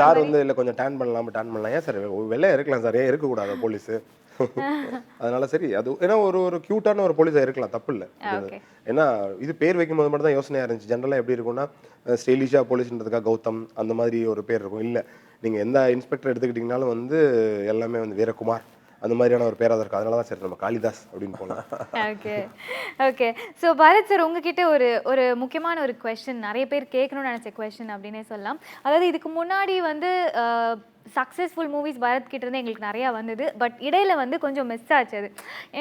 சார் வந்து இல்லை கொஞ்சம் டேன் பண்ணலாம். ஏன் சார் வெள்ளையாக இருக்கலாம் சார், ஏன் இருக்கக்கூடாது போலீஸு? அதனால சரி, அது ஏன்னா ஒரு கியூட்டான ஒரு போலீஸாக இருக்கலாம், தப்பு இல்லை. ஏன்னா இது பேர் வைக்கும்போது மட்டும் தான் யோசனையாக இருந்துச்சு. ஜென்ரலாக எப்படி இருக்கும்னா ஸ்டைலிஷா போலீஸ்ன்றதுக்காக கௌதம் அந்த மாதிரி ஒரு பேர் இருக்கும். இல்லை, நீங்கள் எந்த இன்ஸ்பெக்டர் எடுத்துக்கிட்டிங்கனாலும் வந்து எல்லாமே வந்து வீரகுமார் அந்த மாதிரியான ஒரு பேராக இருக்கும். அதனால தான் சரி நம்ம காளிதாஸ் அப்படின்னு போகலாம். ஓகே. ஸோ பாரத் சார், உங்ககிட்ட ஒரு முக்கியமான ஒரு கொஸ்டின், நிறைய பேர் கேட்கணும்னு நினச்ச கொஸ்டின் அப்படின்னே சொல்லலாம். அதாவது இதுக்கு முன்னாடி வந்து சக்ஸஸ்ஃபுல் மூவிஸ் பாரத் கிட்ட இருந்து எங்களுக்கு நிறையா வந்தது. பட் இடையில வந்து கொஞ்சம் மிஸ் ஆச்சு. அது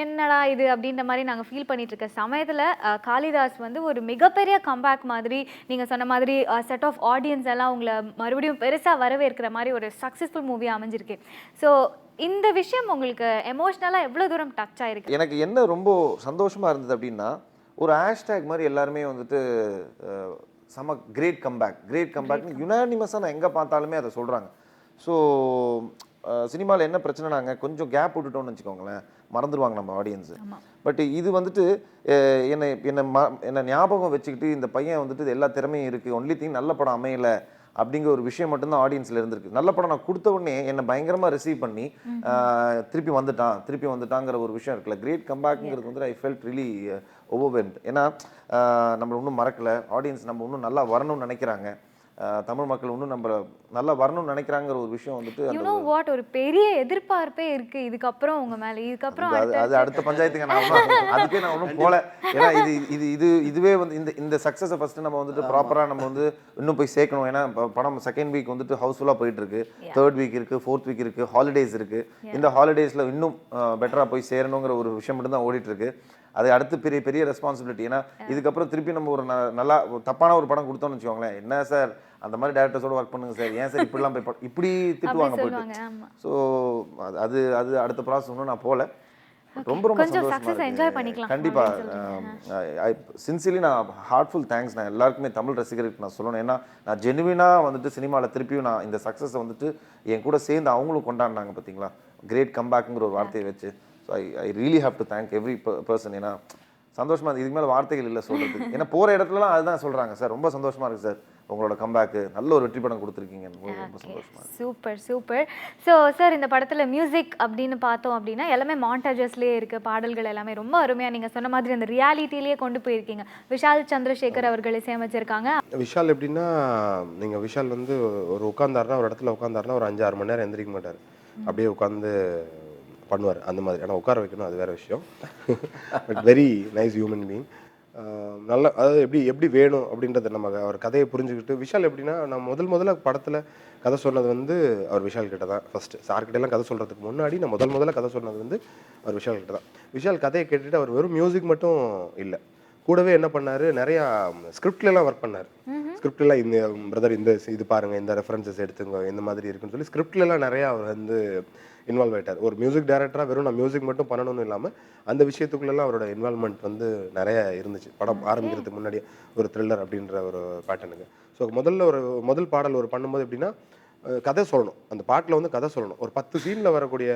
என்னடா இது அப்படின்ற மாதிரி நாங்கள் ஃபீல் பண்ணிட்டு இருக்க சமயத்தில் காளிதாஸ் வந்து ஒரு மிகப்பெரிய கம்பேக் மாதிரி, நீங்கள் சொன்ன மாதிரி செட் ஆஃப் ஆடியன்ஸ் எல்லாம் உங்களை மறுபடியும் பெருசாக வரவேற்கிற மாதிரி ஒரு சக்ஸஸ்ஃபுல் மூவி அமைஞ்சிருக்கு. ஸோ இந்த விஷயம் உங்களுக்கு எமோஷ்னலாக எவ்வளோ தூரம் டச் ஆயிருக்கு? எனக்கு என்ன ரொம்ப சந்தோஷமாக இருந்தது அப்படின்னா, ஒரு ஹேஷ்டேக் மாதிரி எல்லாருமே வந்துட்டு செம கிரேட் கம்பேக்னு யுனானிமஸாக நான் எங்கே பார்த்தாலுமே அதை சொல்கிறாங்க. ஸோ சினிமாவில் என்ன பிரச்சனைனாங்க, கொஞ்சம் கேப் விட்டுட்டோம்னு வச்சுக்கோங்களேன், மறந்துடுவாங்க நம்ம ஆடியன்ஸு. பட் இது வந்துட்டு என்னை ஞாபகம் வச்சுக்கிட்டு இந்த பையன் வந்துட்டு எல்லா திறமையும் இருக்குது, ஒன்லி திங் நல்ல படம் அமையலை அப்படிங்கிற ஒரு விஷயம் மட்டும்தான் ஆடியன்ஸில் இருந்திருக்கு. நல்ல படம் நான் கொடுத்த உடனே என்னை பயங்கரமாக ரிசீவ் பண்ணி திருப்பி வந்துட்டாங்கிற ஒரு விஷயம் இருக்குல்ல, கிரேட் கம்பேக்குங்கிறது வந்து ஐ ஃபெல்ட் ரியலி ஓவர்வெல்ம்ட். ஏன்னா நம்மளை இன்னும் மறக்கலை, ஆடியன்ஸ் நம்ம இன்னும் நல்லா வரணும்னு நினைக்கிறாங்க, தமிழ் மக்கள் இன்னும் நம்ம நல்லா வரணும்னு நினைக்கிறாங்கிற ஒரு விஷயம் வந்துட்டு ஒரு பெரிய எதிர்பார்ப்பே இருக்கு இதுக்கப்புறம் உங்க மேல. இதுக்கப்புறம் அது அடுத்த பஞ்சாயத்துக்கு அதுக்கே நான் ஒன்றும் போல. ஏன்னா இதுவே வந்து இந்த சக்ஸஸை ஃபர்ஸ்ட் நம்ம வந்துட்டு ப்ராப்பராக நம்ம வந்து இன்னும் போய் சேர்க்கணும். ஏன்னா படம் செகண்ட் வீக் வந்துட்டு ஹவுஸ்ஃபுல்லாக போயிட்டு இருக்கு, தேர்ட் வீக் இருக்கு, ஃபோர்த் வீக் இருக்கு, ஹாலிடேஸ் இருக்கு. இந்த ஹாலிடேஸ்ல இன்னும் பெட்டரா போய் சேரணுங்கிற ஒரு விஷயம் மட்டும் தான் ஓடிட்டு இருக்கு. அது அடுத்து பெரிய ரெஸ்பான்சிபிலிட்டி. ஏன்னா இதுக்கப்புறம் திருப்பி நம்ம ஒரு நல்லா தப்பான ஒரு படம் கொடுத்தோம்னு வச்சுக்கோங்களேன், என்ன சார் அந்த மாதிரி டேரக்டர்ஸோட ஒர்க் பண்ணுங்க சார், ஏன் சார் இப்படிலாம் போய் இப்படி திட்டுவாங்க போயிட்டு. ஸோ அது அடுத்த ப்ராசஸ் ஒன்றும் நான் போல. ரொம்ப சந்தோஷமா கண்டிப்பா. சின்சியர்லி நான் ஹார்ட்ஃபுல் தேங்க்ஸ் நான் எல்லாருக்குமே, தமிழ் ரசிகருக்கு நான் சொல்லணும். ஏன்னா நான் ஜெனுவினாக வந்துட்டு சினிமாவில் திருப்பியும் நான் இந்த சக்ஸஸை வந்துட்டு என் கூட சேர்ந்து அவங்களும் கொண்டாடினாங்க பார்த்தீங்களா, கிரேட் கம்பேக்குங்கிற ஒரு வார்த்தையை வச்சு. So I really have to thank every person. ஏன்னா சந்தோஷமா இருக்குது, இதுக்கு மேலே வார்த்தைகள் இல்லை சொல்கிறதுக்கு. ஏன்னா போகிற இடத்துலலாம் அதுதான் சொல்கிறாங்க, சார் ரொம்ப சந்தோஷமாக இருக்குது சார், உங்களோட கம்பேக்கு நல்ல ஒரு வெற்றி படம் கொடுத்துருக்கீங்க, ரொம்ப சந்தோஷமா இருக்கு. சூப்பர். ஸோ சார், இந்த படத்தில் மியூசிக் அப்படின்னு பார்த்தோம் அப்படின்னா எல்லாமே மாண்டாஜஸ்லேயே இருக்குது, பாடல்கள் எல்லாமே ரொம்ப அருமையாக நீங்கள் சொன்ன மாதிரி அந்த ரியாலிட்டிலேயே கொண்டு போயிருக்கீங்க. விஷால் சந்திரசேகர் அவர்கள் இசையமைச்சிருக்காங்க. விஷால் எப்படின்னா, நீங்கள் விஷால் வந்து ஒரு உட்காந்தாருன்னா ஒரு இடத்துல உட்காந்தாருன்னா ஒரு 5-6 மணி நேரம் எந்திரிக்க மாட்டார், அப்படியே உட்காந்து பண்ணுவார் அந்த மாதிரி. ஆனால் உட்கார வைக்கணும், அது வேறு விஷயம். But very nice human being. நல்ல அதாவது எப்படி வேணும் அப்படின்றத நம்ம அவர் கதையை புரிஞ்சுக்கிட்டு. விஷால் எப்படின்னா, நான் முதல்ல படத்தில் கதை சொன்னது வந்து அவர் விஷால் கிட்ட தான் ஃபஸ்ட்டு. சார்கிட்டெல்லாம் கதை சொல்கிறதுக்கு முன்னாடி நான் முதல்ல கதை சொன்னது வந்து அவர் விஷால் கிட்ட தான். விஷால் கதையை கேட்டுட்டு அவர் வெறும் மியூசிக் மட்டும் இல்லை, கூடவே என்ன பண்ணார், நிறையா ஸ்கிரிப்ட்லாம் ஒர்க் பண்ணார். ஸ்கிரிப்ட்லாம் இந்த பிரதர் இந்த இது பாருங்கள், இந்த ரெஃபரன்சஸ் எடுத்துங்க, இந்த மாதிரி இருக்குன்னு சொல்லி ஸ்கிரிப்ட்லலாம் நிறையா அவர் வந்து இன்வால்வ் ஆகிட்டார். ஒரு மியூசிக் டைரக்டராக வெறும் நான் மியூசிக் மட்டும் பண்ணணும்னு இல்லாமல் அந்த விஷயத்துக்குள்ளெல்லாம் அவரோட இன்வால்மெண்ட் வந்து நிறைய இருந்துச்சு. படம் ஆரம்பிக்கிறதுக்கு முன்னாடி ஒரு த்ரில்லர் அப்படின்ற ஒரு பேட்டர்னுக்கு. ஸோ முதல் பாடல் ஒரு பண்ணும்போது எப்படின்னா கதை சொல்லணும். அந்த பாட்டில் வந்து கதை சொல்லணும். ஒரு 10 சீனில் வரக்கூடிய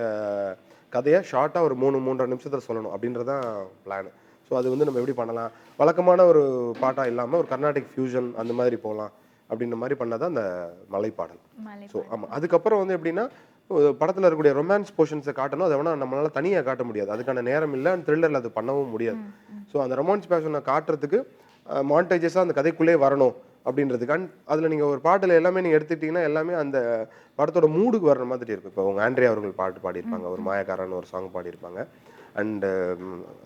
கதையை ஷார்ட்டாக ஒரு 3-3.5 நிமிஷத்தில் சொல்லணும் அப்படின்றதான் பிளான். ஸோ அது வந்து நம்ம எப்படி பண்ணலாம், வழக்கமான ஒரு பாட்டாக இல்லாமல் ஒரு கர்நாடிக் ஃபியூஷன் அந்த மாதிரி போகலாம் அப்படின்ற மாதிரி பண்ணால் தான் அந்த மலைப்பாடல். ஸோ ஆமாம், அதுக்கப்புறம் வந்து எப்படின்னா படத்தில் இருக்கக்கூடிய ரொமான்ஸ் போர்ஷன்ஸை காட்டணும். அதை வேணால் நம்மளால் தனியாக காட்ட முடியாது, அதுக்கான நேரம் இல்லை, அண்ட் த்ரில்லரில் அது பண்ணவும் முடியாது. ஸோ அந்த ரொமான்ஸ் பேஷனை காட்டுறதுக்கு மாண்டேஜஸாக அந்த கதைக்குள்ளே வரணும் அப்படின்றதுக்கு. அண்ட் அதில் நீங்கள் ஒரு பாட்டில் எல்லாமே நீங்கள் எடுத்துக்கிட்டிங்கன்னா எல்லாமே அந்த படத்தோட மூடுக்கு வர்ற மாதிரி இருக்கும். இப்போ அவங்க ஆண்ட்ரியா அவர்கள் பாட்டு பாடியிருப்பாங்க, ஒரு மாயக்காரன் ஒரு சாங் பாடியிருப்பாங்க, அண்டு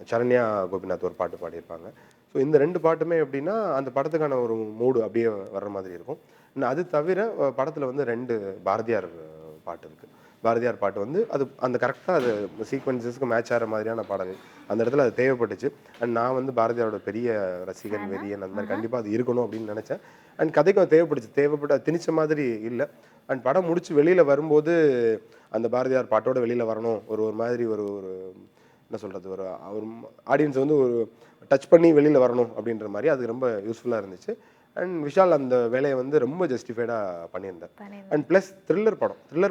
சரண்யா கோபிநாத் ஒரு பாட்டு பாடியிருப்பாங்க. ஸோ இந்த 2 பாட்டுமே எப்படின்னா அந்த படத்துக்கான ஒரு மூடு அப்படியே வர்ற மாதிரி இருக்கும். இன்னும் அது தவிர படத்தில் வந்து 2 பாரதியார் பாட்டு இருக்குது. பாரதியார் பாட்டு வந்து அது அந்த கரெக்டாக அது சீக்வன்சஸ்க்கு மேட்ச் ஆகிற மாதிரியான பாடல் அந்த இடத்துல அது தேவைப்பட்டுச்சு. அண்ட் நான் வந்து பாரதியாரோட பெரிய ரசிகன், வெறியன், அந்த மாதிரி கண்டிப்பாக அது இருக்கணும் அப்படின்னு நினச்சேன். அண்ட் கதைக்கும் அது தேவைப்பட்டு அது திணிச்ச மாதிரி இல்லை. அண்ட் படம் முடிச்சு வெளியில் வரும்போது அந்த பாரதியார் பாட்டோட வெளியில் வரணும், ஒரு மாதிரி ஒரு என்ன சொல்கிறது, ஒரு ஆடியன்ஸ் வந்து ஒரு டச் பண்ணி வெளியில் வரணும் அப்படின்ற மாதிரி அது ரொம்ப யூஸ்ஃபுல்லாக இருந்துச்சு. அண்ட் விஷால் அந்த வேலையை வந்து ரொம்ப ஜஸ்டிஃபைடாக பண்ணியிருந்தார். அண்ட் ப்ளஸ் த்ரில்லர்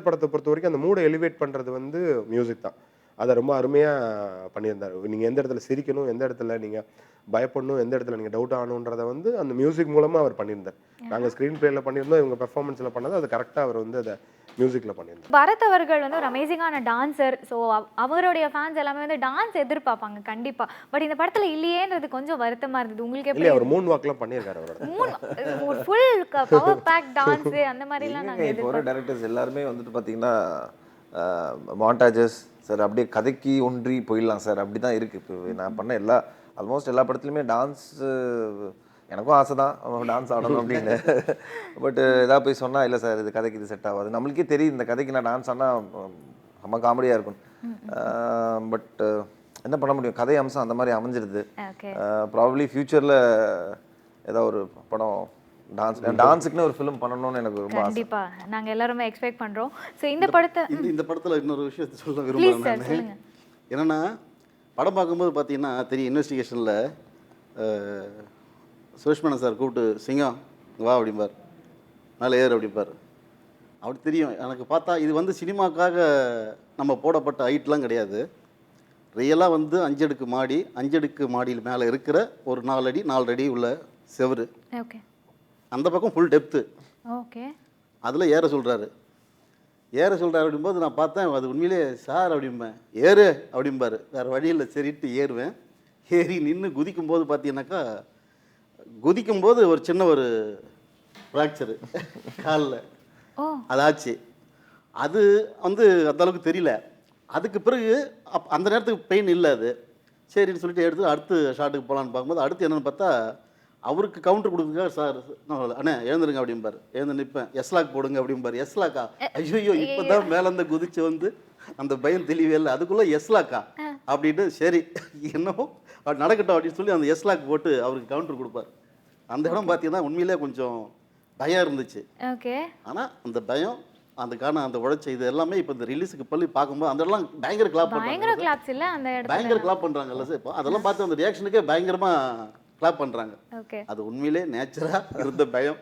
படத்தை பொறுத்த வரைக்கும் அந்த மூடை எலிவேட் பண்ணுறது வந்து மியூசிக் தான். அதை ரொம்ப அருமையாக பண்ணியிருந்தார். நீங்கள் எந்த இடத்துல சிரிக்கணும், எந்த இடத்துல நீங்கள் பயப்படணும், எந்த இடத்துல நீங்கள் டவுட் ஆகணுன்றதை வந்து அந்த மியூசிக் மூலமாக அவர் பண்ணியிருந்தார். நாங்கள் ஸ்க்ரீன் பிளேயில் பண்ணியிருந்தோம், இவங்க பெர்ஃபார்மன்ஸில் பண்ணது அது கரெக்டாக அவர் வந்து அதை மியூசிக்கில் பண்ணியிருந்தார். பரத் அவர்கள் வந்து ஒரு அமேசிங்கான டான்சர். ஸோ அவருடைய ஃபேன்ஸ் எல்லாமே வந்து டான்ஸ் எதிர்பார்ப்பாங்க கண்டிப்பாக. பட் இந்த படத்தில் இல்லையேன்றது கொஞ்சம் வருத்தமாக இருந்தது. உங்களுக்கு எப்படி? அவர் மூன் வாக்லாம் பண்ணியிருக்காரு. அவரோட ஒரு ஃபுல் பவர் பேக் டான்ஸ் அந்த மாதிரிலாம் நாங்கள் இப்போ வர டேரக்டர்ஸ் எல்லாருமே வந்துட்டு பார்த்தீங்கன்னா மாண்டாஜஸ் சார் அப்படியே கதைக்கு ஒன்றி போயிடலாம் சார், அப்படி தான் இருக்குது. இப்போ நான் பண்ண ஆல்மோஸ்ட் எல்லா படத்துலையுமே டான்ஸ் எனக்கும் ஆசை தான் டான்ஸ் ஆடணும் அப்படின்னு. பட் எதாவது போய் சொன்னால் இல்லை சார் இது கதைக்கு இது செட் ஆகாது. நம்மளுக்கே தெரியும் இந்த கதைக்கு நான் டான்ஸ் ஆனால் நம்ம காமெடியாக இருக்கும். பட் என்ன பண்ண முடியும், கதை அம்சம் அந்த மாதிரி அமைஞ்சிருது. ப்ராபப்ளி ஃபியூச்சரில் ஏதாவது ஒரு படம் டான்ஸுக்குன்னு ஒரு ஃபிலிம் பண்ணணும்னு எனக்கு ரொம்ப ஆசை. கண்டிப்பா நாங்க எல்லாரும் எக்ஸ்பெக்ட் பண்றோம். சோ இந்த படத்துல இன்னொரு விஷயத்தை சொல்ல விரும்புறேன். என்னன்னா படம் பார்க்கும்போது பார்த்தீங்கன்னா தெரியும், இன்வெஸ்டிகேஷனில் சுரேஷ்மேனன் சார் கூப்பிட்டு சிங்கம் வா அப்படிம்பார், மேலே ஏறு அப்படிம்பார். அப்படி தெரியும் எனக்கு பார்த்தா இது வந்து சினிமாக்காக நம்ம போடப்பட்ட ஹைட்லாம் கிடையாது. ரியலாக வந்து 5 அடுக்கு மாடி, 5 அடுக்கு மாடியில் மேலே இருக்கிற ஒரு 4 அடி 4 அடி உள்ள செவரு. ஓகே, அந்த பக்கம் ஃபுல் டெப்த்து. ஓகே, அதில் ஏற சொல்கிறாரு அப்படிங்கும்போது நான் பார்த்தேன், அது உண்மையிலே சார் அப்படிம்பேன், ஏறு அப்படிம்பாரு. வேறு வழியில் சரிட்டு ஏறுவேன். ஏறி நின்று குதிக்கும்போது பார்த்தீங்கன்னாக்கா குதிக்கும்போது ஒரு சின்ன ஒரு ஃப்ராக்சரு காலில் அதாச்சு. அது வந்து அந்தளவுக்கு தெரியல. அதுக்கு பிறகு அந்த நேரத்துக்கு பெயின் இல்லை. அது சரின்னு சொல்லிட்டு எடுத்து அடுத்து ஷாட்டுக்கு போகலான்னு பார்க்கும்போது அடுத்து என்னென்னு பார்த்தா அவருக்கு கவுண்டர் கொடுக்குறதுக்காக சார் அண்ணே எழுந்துருங்க அப்படிம்பார். எழுந்து நிற்பேன், எஸ்லாக் போடுங்க அப்படிம்பார். எஸ்லாக்கா? ஐயோ இப்போ தான் மேலேருந்து குதிச்சு வந்து அந்த பயம் தெளிவே இல்லை, அதுக்குள்ளே எஸ்லாக்கா அப்படின்ட்டு சரி என்னவோ நடக்கட்டும் அப்படின்னு சொல்லி அந்த எஸ்லாக் போட்டு அவருக்கு கவுண்டர் கொடுப்பார். அந்த இடம் பார்த்தீங்கன்னா உண்மையிலே கொஞ்சம் பயம் இருந்துச்சு. ஓகே, ஆனால் அந்த பயம் அதுக்கான அந்த உழைச்ச இது எல்லாமே இப்போ இந்த ரிலீஸுக்கு பள்ளி பார்க்கும்போது அந்த இடம்லாம் பயங்கர கிளாப் பண்ணுறாங்க. பயங்கர கிளாப் பண்ணுறாங்கல்ல சார். இப்போ அதெல்லாம் பார்த்து அந்த ரியாக்ஷனுக்கே பயங்கரமாக கிளாப் பண்ணுறாங்க. அது உண்மையிலே நேச்சராக இருந்த பயம்.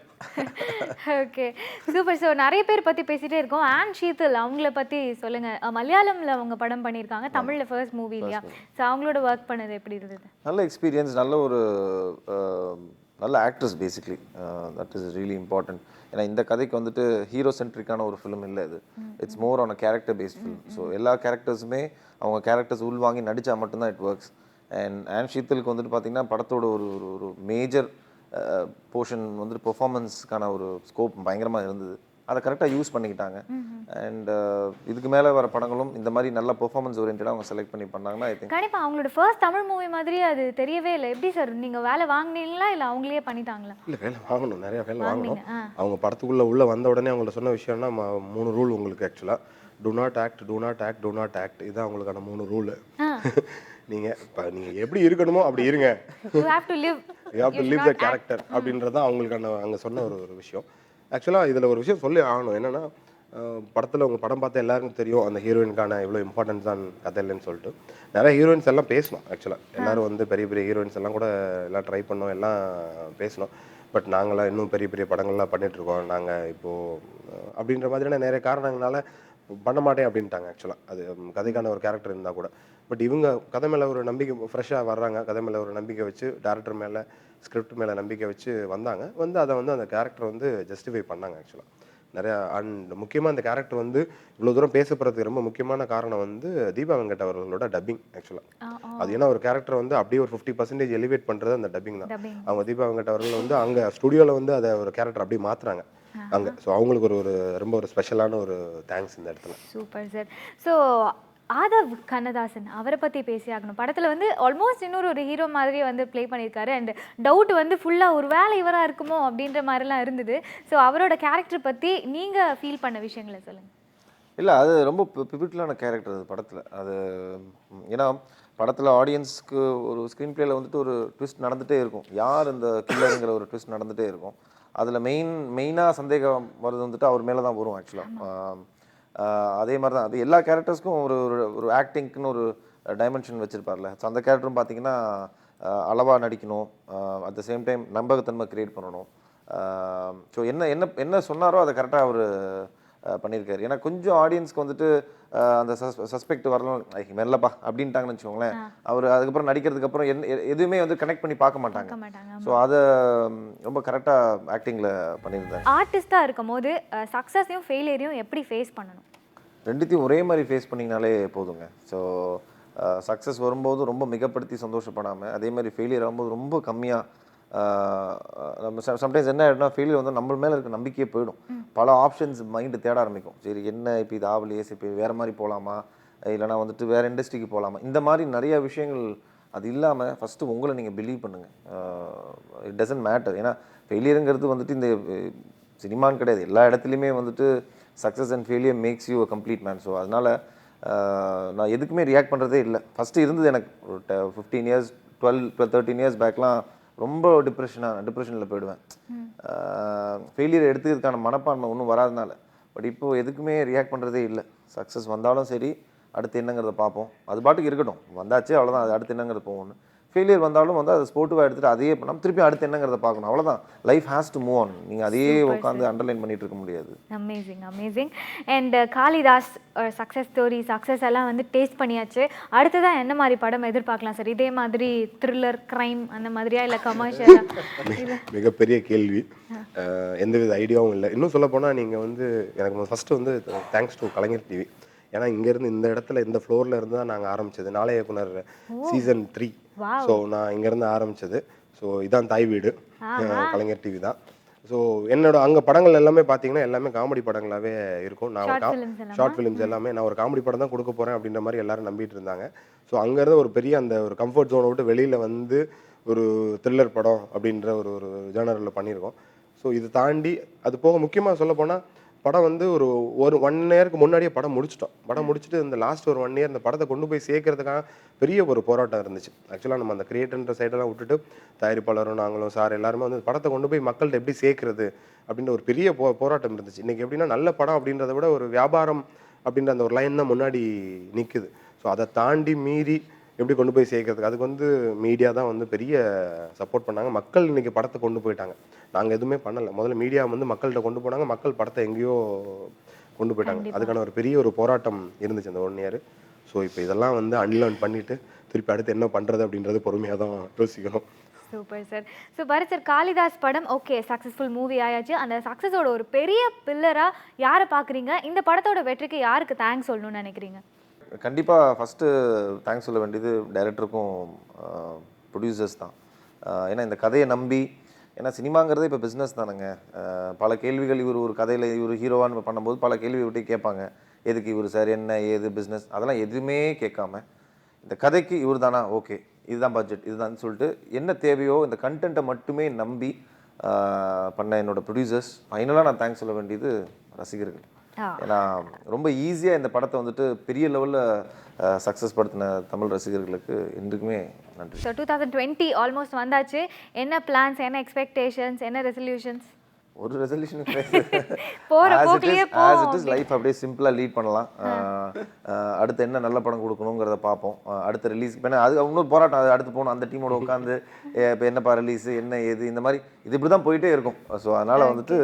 Okay, super. ஸோ நிறைய பேர் பற்றி பேசிகிட்டே இருக்கோம். ஆன் ஷீதல் அவங்கள பற்றி சொல்லுங்கள். மலையாளமில் அவங்க படம் பண்ணியிருக்காங்க, தமிழில் ஃபர்ஸ்ட் மூவி இல்லையா? ஸோ அவங்களோட ஒர்க் பண்ணது எப்படி இருந்தது? நல்ல எக்ஸ்பீரியன்ஸ், நல்ல actress basically. That is really important. ஏன்னா இந்த கதைக்கு வந்துட்டு ஹீரோ சென்ட்ரிக்கான ஒரு ஃபிலிம் இல்லை இது. It's more on a character based film. So எல்லா கேரக்டர்ஸுமே அவங்க கேரக்டர்ஸ் உள்வாங்கி நடித்தா மட்டும்தான் இட் ஒர்க்ஸ். அண்ட் ஷீதலுக்கு வந்துட்டு பார்த்தீங்கன்னா படத்தோட ஒரு மேஜர் போர்ஷன் வந்துட்டு பெர்ஃபார்மன்ஸ்க்கான ஒரு ஸ்கோப் பயங்கரமாக இருந்தது. அதை கரெக்டாக யூஸ் பண்ணிக்கிட்டாங்க. அண்ட் இதுக்கு மேலே வர படங்களும் இந்த மாதிரி நல்ல பெர்ஃபார்மன்ஸ் ஓரியன்டாக அவங்க செலக்ட் பண்ணி பண்ணாங்கன்னா ஐ திங்க் கண்டிப்பாக அவங்களோட ஃபர்ஸ்ட் தமிழ் மூவி மாதிரி அது தெரியவே இல்லை. எப்படி சார் நீங்கள் வேலை வாங்கினீங்களா இல்லை அவங்களே பண்ணிட்டாங்களா? இல்லை, வேலை வாங்கணும், நிறையா வேலை வாங்கணும். அவங்க படத்துக்குள்ளே வந்த உடனே அவங்கள சொன்ன விஷயம்னா 3 ரூல் உங்களுக்கு. ஆக்சுவலாக do not act, do not act, do not act. இதுதான் அவங்களுக்கான 3 ரூல். நீங்கள் எப்படி இருக்கணுமோ அப்படி இருங்க, you have to live you have to live the character அப்படின்றது தான் அவங்களுக்கான அங்கே சொன்ன ஒரு விஷயம். ஆக்சுவலாக இதில் ஒரு விஷயம் சொல்லி ஆகணும். என்னென்னா படத்தில் உங்கள் படம் பார்த்தா எல்லாருக்கும் தெரியும் அந்த ஹீரோயினுக்கான எவ்வளோ இம்பார்ட்டன்ஸ் தான் கதை இல்லைன்னு சொல்லிட்டு. நிறைய ஹீரோயின்ஸ் எல்லாம் பேசணும். ஆக்சுவலாக எல்லோரும் வந்து பெரிய பெரிய ஹீரோயின்ஸ் எல்லாம் கூட எல்லாம் ட்ரை பண்ணோம், எல்லாம் பேசணும். பட் நாங்களாம் இன்னும் பெரிய பெரிய படங்கள்லாம் பண்ணிகிட்ருக்கோம், நாங்கள் இப்போது அப்படின்ற மாதிரியான நிறைய காரணங்களால பண்ண மாட்டேன் அப்படின்ட்டாங்க. ஆக்சுவலாக அது கதைக்கான ஒரு கேரக்டர் இருந்தால் கூட. பட் இவங்க கதை மேலே ஒரு நம்பிக்கை, ஃப்ரெஷ்ஷாக வர்றாங்க, கதை மேலே ஒரு நம்பிக்கை வச்சு, டேரக்டர் மேலே ஸ்கிரிப்ட் மேலே நம்பிக்கை வச்சு வந்தாங்க. அதை வந்து அந்த கேரக்டர் வந்து ஜஸ்டிஃபை பண்ணாங்க ஆக்சுவலாக நிறையா. அண்ட் முக்கியமாக அந்த கேரக்டர் வந்து இவ்வளோ தூரம் பேசப்படுறதுக்கு ரொம்ப முக்கியமான காரணம் வந்து தீபா வெங்கட் அவர்களோட டப்பிங் ஆக்சுவலாக. அது ஏன்னா ஒரு கேரக்டர் வந்து அப்படியே ஒரு 50% எலிவேட் பண்ணுறது அந்த டப்பிங் தான். அவங்க தீபா வெங்கட் அவர்கள் வந்து அங்கே ஸ்டுடியோவில் வந்து அதை ஒரு கேரக்டர் அப்படியே மாற்றுறாங்க அங்கே. ஸோ அவங்களுக்கு ஒரு ரொம்ப ஒரு ஸ்பெஷலான ஒரு தேங்க்ஸ் இந்த இடத்துல. Super sir. So Aadhav Kannadasan அவரை பற்றி பேசி ஆகணும். படத்தில் வந்து ஆல்மோஸ்ட் இன்னொரு ஹீரோ மாதிரி வந்து ப்ளே பண்ணியிருக்காரு. அண்ட் டவுட் வந்து ஃபுல்லாக ஒரு வேலை இவராக இருக்குமோ அப்படின்ற மாதிரிலாம் இருந்தது. ஸோ அவரோட கேரக்டர் பற்றி நீங்கள் ஃபீல் பண்ண விஷயங்களை சொல்லுங்கள். இல்லை, அது ரொம்ப பிபிட்டலான கேரக்டர் அது படத்தில். அது ஏன்னா படத்தில் ஆடியன்ஸ்க்கு ஒரு ஸ்க்ரீன் பிளேயில் வந்துட்டு ஒரு ட்விஸ்ட் நடந்துகிட்டே இருக்கும், யார் இந்த கில்லருங்கிற ஒரு ட்விஸ்ட் நடந்துகிட்டே இருக்கும். அதில் மெயினாக சந்தேகம் வருது வந்துட்டு அவர் மேலே தான் வரும் ஆக்சுவலாக. அதே மாதிரி தான் அது எல்லா கேரக்டர்ஸ்க்கும் ஒரு ஒரு ஆக்டிங்க்குன்னு ஒரு டைமென்ஷன் வச்சுருப்பார்ல. ஸோ அந்த கேரக்டரும் பார்த்தீங்கன்னா அளவாக நடிக்கணும், அட் த சேம் டைம் நம்பகத்தன்மை க்ரியேட் பண்ணணும். ஸோ என்ன என்ன என்ன சொன்னாரோ அதை கரெக்டாக அவர் பண்ணியிருக்காரு. ஏன்னா கொஞ்சம் ஆடியன்ஸ்க்கு வந்துட்டு அந்த சஸ்பெக்ட் வரலாம் மெல்லப்பா அப்படின்ட்டாங்கன்னு வச்சுக்கோங்களேன், அவர் அதுக்கப்புறம் நடிக்கிறதுக்கு அப்புறம் எதுவுமே வந்து கனெக்ட் பண்ணி பார்க்க மாட்டாங்க. ஸோ அதை ரொம்ப கரெக்டாக ஆக்டிங்கில் பண்ணியிருந்தாங்க. ஆர்டிஸ்டாக இருக்கும் போது சக்ஸஸையும் ஃபெயிலியரையும் எப்படி ஃபேஸ் பண்ணணும்? ரெண்டுத்தையும் ஒரே மாதிரி ஃபேஸ் பண்ணிங்கனாலே போதுங்க. ஸோ சக்ஸஸ் வரும்போது ரொம்ப மிகப்படுத்தி சந்தோஷப்படாமல், அதே மாதிரி ஃபெயிலியர் ஆகும்போது ரொம்ப கம்மியாக. நம்ம சம்டைம்ஸ் என்ன ஆகிடும்னா ஃபெயிலியர் வந்து நம்ம மேலே இருக்க நம்பிக்கையே போயிடும். பல ஆப்ஷன்ஸ் மைண்டு தேட ஆரம்பிக்கும். சரி என்ன இப்போ இது ஆவலையே, சரி இப்போ வேறு மாதிரி போகலாமா, இல்லைனா வந்துட்டு வேறு இண்டஸ்ட்ரிக்கு போகலாமா, இந்த மாதிரி நிறைய விஷயங்கள். அது இல்லாமல் ஃபஸ்ட்டு உங்களை நீங்கள் பிலீவ் பண்ணுங்கள். It doesn't matter. ஏன்னா ஃபெயிலியருங்கிறது வந்துட்டு இந்த சினிமான்னு கிடையாது, எல்லா இடத்துலையுமே வந்துட்டு success and failure makes you a complete man. So அதனால் நான் எதுக்குமே ரியாக்ட் பண்ணுறதே இல்லை. ஃபஸ்ட்டு இருந்தது எனக்கு ஒரு 15 இயர்ஸ் 13 இயர்ஸ் பேக்லாம் ரொம்ப டிப்ரெஷனில் போயிடுவேன். ஃபெயிலியர் எடுத்துக்கிறதுக்கான மனப்பான்மை ஒன்றும் வராதனால. பட் இப்போது எதுக்குமே ரியாக்ட் பண்ணுறதே இல்லை. சக்ஸஸ் வந்தாலும் சரி, அடுத்து என்னங்கிறத பார்ப்போம், அது பாட்டுக்கு இருக்கட்டும், வந்தாச்சு அவ்வளோதான், அது அடுத்து என்னங்கிறது போகணும். ஃபெயிலியர் வந்தாலும் வந்து அதை ஸ்போர்ட்டிவாக எடுத்துகிட்டு அதையே நம்ம திருப்பி அடுத்து என்னங்கிறத பார்க்கணும், அவ்வளோதான். Life has to move on. நீங்கள் அதையே உட்காந்து அண்டர்லைன் பண்ணிட்டு இருக்க முடியாது. Amazing amazing. And Kalidas success story, success எல்லாம் வந்து டேஸ்ட் பண்ணியாச்சு. அடுத்ததான் என்ன மாதிரி படம் எதிர்பார்க்கலாம் சார்? இதே மாதிரி த்ரில்லர், க்ரைம் அந்த மாதிரியா, இல்லை கமர்ஷியலாக? மிகப்பெரிய கேள்வி, எந்தவித ஐடியாவும் இல்லை. இன்னும் சொல்ல போனால் நீங்கள் வந்து எனக்கு ஃபஸ்ட்டு வந்து தேங்க்ஸ் டு கலைஞர் டிவி. ஏன்னா இங்கேருந்து இந்த இடத்துல இந்த ஃப்ளோரில் இருந்து தான் நாங்கள் ஆரம்பித்தது. நாளை இயக்குனர் சீசன் 3. ஸோ நான் இங்கேருந்து ஆரம்பித்தது. ஸோ இதான் தாய் வீடு, கலைஞர் டிவி தான். ஸோ என்னோட அங்கே படங்கள் எல்லாமே பார்த்தீங்கன்னா எல்லாமே காமெடி படங்களாகவே இருக்கும். நான் ஷார்ட் ஃபிலிம்ஸ் எல்லாமே நான் ஒரு காமெடி படம் தான் கொடுக்க போகிறேன் அப்படின்ற மாதிரி எல்லாரும் நம்பிட்டு இருந்தாங்க. ஸோ அங்கேருந்து ஒரு பெரிய அந்த ஒரு கம்ஃபர்ட் ஜோனை விட்டு வெளியில் வந்து ஒரு த்ரில்லர் படம் அப்படின்ற ஒரு ஜேனரில் பண்ணியிருக்கோம். ஸோ இது தாண்டி அது போக முக்கியமாக சொல்ல போனால் படம் வந்து ஒரு 1 இயருக்கு முன்னாடியே படம் முடிச்சுட்டு இந்த லாஸ்ட் ஒரு 1 இயர் இந்த படத்தை கொண்டு போய் சேர்க்கறதுக்காக பெரிய ஒரு போராட்டம் இருந்துச்சு. ஆக்சுவலாக நம்ம அந்த கிரியேட்டர்ன்ற சைடெல்லாம் விட்டுட்டு தயாரிப்பாளரும் நாங்களும் சார் எல்லாருமே வந்து படத்தை கொண்டு போய் மக்கள்கிட்ட எப்படி சேர்க்கறது அப்படின்ற ஒரு பெரிய போராட்டம் இருந்துச்சு. இன்றைக்கி எப்படின்னா நல்ல படம் அப்படின்றத விட ஒரு வியாபாரம் அப்படின்ற அந்த ஒரு லைன் தான் முன்னாடி நிற்குது. ஸோ அதை தாண்டி மீறி எப்படி கொண்டு போய் சேர்க்கறதுக்கு அதுக்கு வந்து மீடியா தான் வந்து பெரிய சப்போர்ட் பண்ணாங்க. மக்கள் இன்றைக்கி படத்தை கொண்டு போயிட்டாங்க, நாங்கள் எதுவுமே பண்ணலை. முதல்ல மீடியா வந்து மக்கள்கிட்ட கொண்டு போனாங்க, மக்கள் படத்தை எங்கேயோ கொண்டு போயிட்டாங்க. அதுக்கான ஒரு பெரிய ஒரு போராட்டம் இருந்துச்சு அந்த 1 இயர். ஸோ இப்போ இதெல்லாம் வந்து அன்லேர்ன் பண்ணிவிட்டு திருப்பி அடுத்து என்ன பண்ணுறது அப்படின்றது பொறுமையாக தான் யோசிக்கணும். Super sir. So Bharath sir, Kalidas படம் ஓகே சக்ஸஸ்ஃபுல் மூவி ஆயாச்சு. அந்த சக்ஸஸோட ஒரு பெரிய பில்லராக யாரை பார்க்குறீங்க? இந்த படத்தோட வெற்றிக்கு யாருக்கு தேங்க்ஸ் சொல்லணும்னு நினைக்கிறீங்க? கண்டிப்பாக ஃபஸ்ட்டு தேங்க்ஸ் சொல்ல வேண்டியது டைரக்டருக்கும் ப்ரொடியூசர்ஸ் தான். ஏன்னா இந்த கதையை நம்பி, ஏன்னா சினிமாங்கிறது இப்போ பிஸ்னஸ் தானுங்க. பல கேள்விகள் இவர் ஒரு கதையில் இவர் ஹீரோவான்னு பண்ணும்போது பல கேள்வி விட்டு கேட்பாங்க. எதுக்கு இவர் சார், என்ன ஏது பிஸ்னஸ், அதெல்லாம் எதுவுமே கேட்காம இந்த கதைக்கு இவர் தானா, ஓகே இதுதான் பட்ஜெட் இதுதான் சொல்லிட்டு என்ன தேவையோ இந்த கண்டென்ட்டை மட்டுமே நம்பி பண்ண என்னோடய ப்ரொடியூசர்ஸ். ஃபைனலாக நான் தேங்க்ஸ் சொல்ல வேண்டியது ரசிகர்கள். ஏன்னா ரொம்ப ஈஸியாக இந்த படத்தை வந்துட்டு பெரிய லெவலில் சக்ஸஸ் படுத்தின தமிழ் ரசிகர்களுக்கு இன்றைக்குமே நன்றி. ஸோ 2020 ஆல்மோஸ்ட் வந்தாச்சு. என்ன பிளான்ஸ், என்ன எக்ஸ்பெக்டேஷன்ஸ், என்ன ரெசல்யூஷன்ஸ்? ஒரு ரெசல்யூஷன் போற போக்குலயே ஆஸ் இட் இஸ் லைஃப் அப்படியே சிம்பிளாக லீட் பண்ணலாம். அடுத்து என்ன நல்ல படம் கொடுக்கணுங்கிறத பார்ப்போம். அடுத்த ரிலீஸ் இப்போ அது இன்னொரு போராட்டம், அது அடுத்து போகணும், அந்த டீமோட உட்காந்து இப்போ என்னப்பா ரிலீஸ் என்ன ஏது இந்த மாதிரி இது இப்படி தான் போயிட்டே இருக்கும். ஸோ அதனால் வந்துட்டு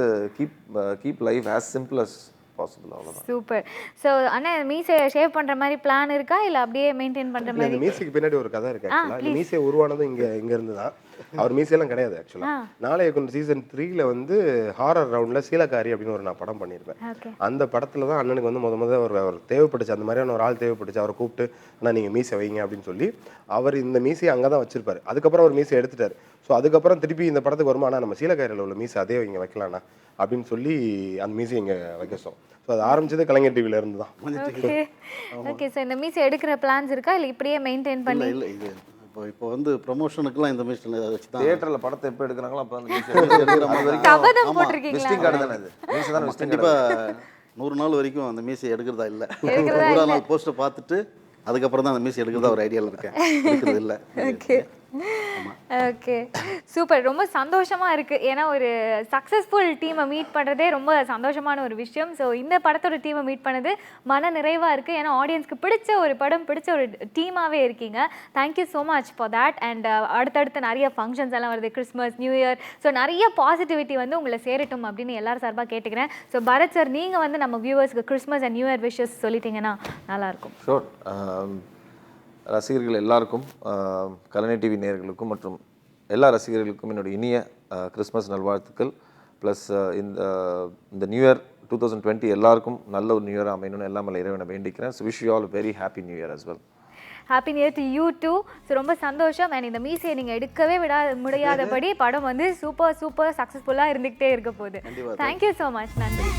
keep life as simple as possible. அவ்வளோதான். சூப்பர். ஸோ அண்ணா மீசை ஷேவ் பண்ற மாதிரி பிளான் இருக்கா இல்ல அப்படியே மெயின்டைன் பண்ற மாதிரி? இந்த மீசைக்கு பின்னாடி ஒரு கதை இருக்கு ஆக்சுவலா. இந்த மீசை உருவானது இங்க இருந்து தான். அவர் மீசையெல்லாம் கிடையாது ஆக்சுவலா. நாளைய சீசன் 3ல வந்து ஹாரர் ரவுண்ட்ல சீலக்காரி அப்படின்னு ஒரு நான் படம் பண்ணியிருப்பேன். அந்த படத்துல தான் அண்ணனுக்கு வந்து முத அவர் தேவைப்பட்டுச்சு, அந்த மாதிரியான ஒரு ஆள் தேவைப்பட்டுச்சு. அவரை கூப்பிட்டு அண்ணா நீங்க மீசை வைங்க அப்படின்னு சொல்லி அவர் இந்த மீசையை அங்கதான் வச்சிருப்பாரு. அதுக்கப்புறம் அவர் மீசை எடுத்துட்டாரு. ஸோ அதுக்கப்புறம் திருப்பி இந்த படத்துக்கு வருமா நம்ம சீலக்காரியில் உள்ள மீசை அதே இங்கே வைக்கலாம்ண்ணா அப்படின்னு சொல்லி அந்த மீசை இங்கே வைக்க சொன்னோம். ஸோ அது ஆரம்பிச்சது கலைஞர் டிவில இருந்து தான். ஓகே. ஸோ இந்த மீசை எடுக்கிற பிளான்ஸ் இருக்கா இல்லை இப்படியே மெயின்டைன் பண்ணி? இல்லை இது இப்போ வந்து ப்ரொமோஷனுக்குலாம் இந்த மீசை வச்சு தான் தியேட்டரில் படத்தை எப்போ எடுக்கிறாங்களோ அப்போ அந்த கபதம் போட்டிருக்கீங்களா? விசிட்டிங் கார்டு தானே அது. மீசை தானே விசிட்டிங் கார்டு. கண்டிப்பாக 100 நாள் வரைக்கும் அந்த மீசை எடுக்கிறதா இல்லை. 100 நாள் போஸ்ட்டை பார்த்துட்டு அதுக்கப்புறம் தான் அந்த மீசை எடுக்கிறதா ஒரு ஐடியாவில் இருக்கேன். எடுக்கிறது இல்லை. Okay okay super. ரொம்ப சந்தோஷமா இருக்கு. ஏன்னா ஒரு சக்ஸஸ்ஃபுல் டீமை மீட் பண்ணுறதே ரொம்ப சந்தோஷமான ஒரு விஷயம். ஸோ இந்த படத்தோட டீமை மீட் பண்ணது மன நிறைவாக இருக்குது. ஏன்னா ஆடியன்ஸ்க்கு பிடிச்ச ஒரு படம், பிடிச்ச ஒரு டீமாகவே இருக்கீங்க. Thank you so much for that. And அடுத்தடுத்து நிறைய ஃபங்க்ஷன்ஸ் எல்லாம் வருது, கிறிஸ்மஸ், நியூ இயர். ஸோ நிறைய பாசிட்டிவிட்டி வந்து உங்களை சேரட்டும் அப்படின்னு எல்லாரும் சார்பாக கேட்டுக்கிறேன். ஸோ பரத் சார், நீங்கள் வந்து நம்ம வியூவர்ஸ்க்கு Christmas and new year wishes சொல்லிட்டீங்கன்னா நல்லாயிருக்கும். ஷோர். ரசிகர்கள் எல்லாருக்கும், கலைஞர் டிவி நேயர்களுக்கும் மற்றும் எல்லா ரசிகர்களுக்கும் என்னுடைய இனிய கிறிஸ்மஸ் நல்வாழ்த்துக்கள். ப்ளஸ் இந்த நியூ இயர் 2020 எல்லாருக்கும் நல்ல ஒரு நியூ இயர் அமையணும்னு எல்லாமே இறைவனை வேண்டிக்கிறேன். So wish you all very happy new year as well. Happy new year to you too. So ரொம்ப சந்தோஷம். அண்ட் இந்த மீசையை நீங்கள் எடுக்கவே முடியாதபடி படம் வந்து சூப்பர் சக்ஸஸ்ஃபுல்லாக இருந்துக்கிட்டே இருக்க போகுது. Thank you so much. நன்றி.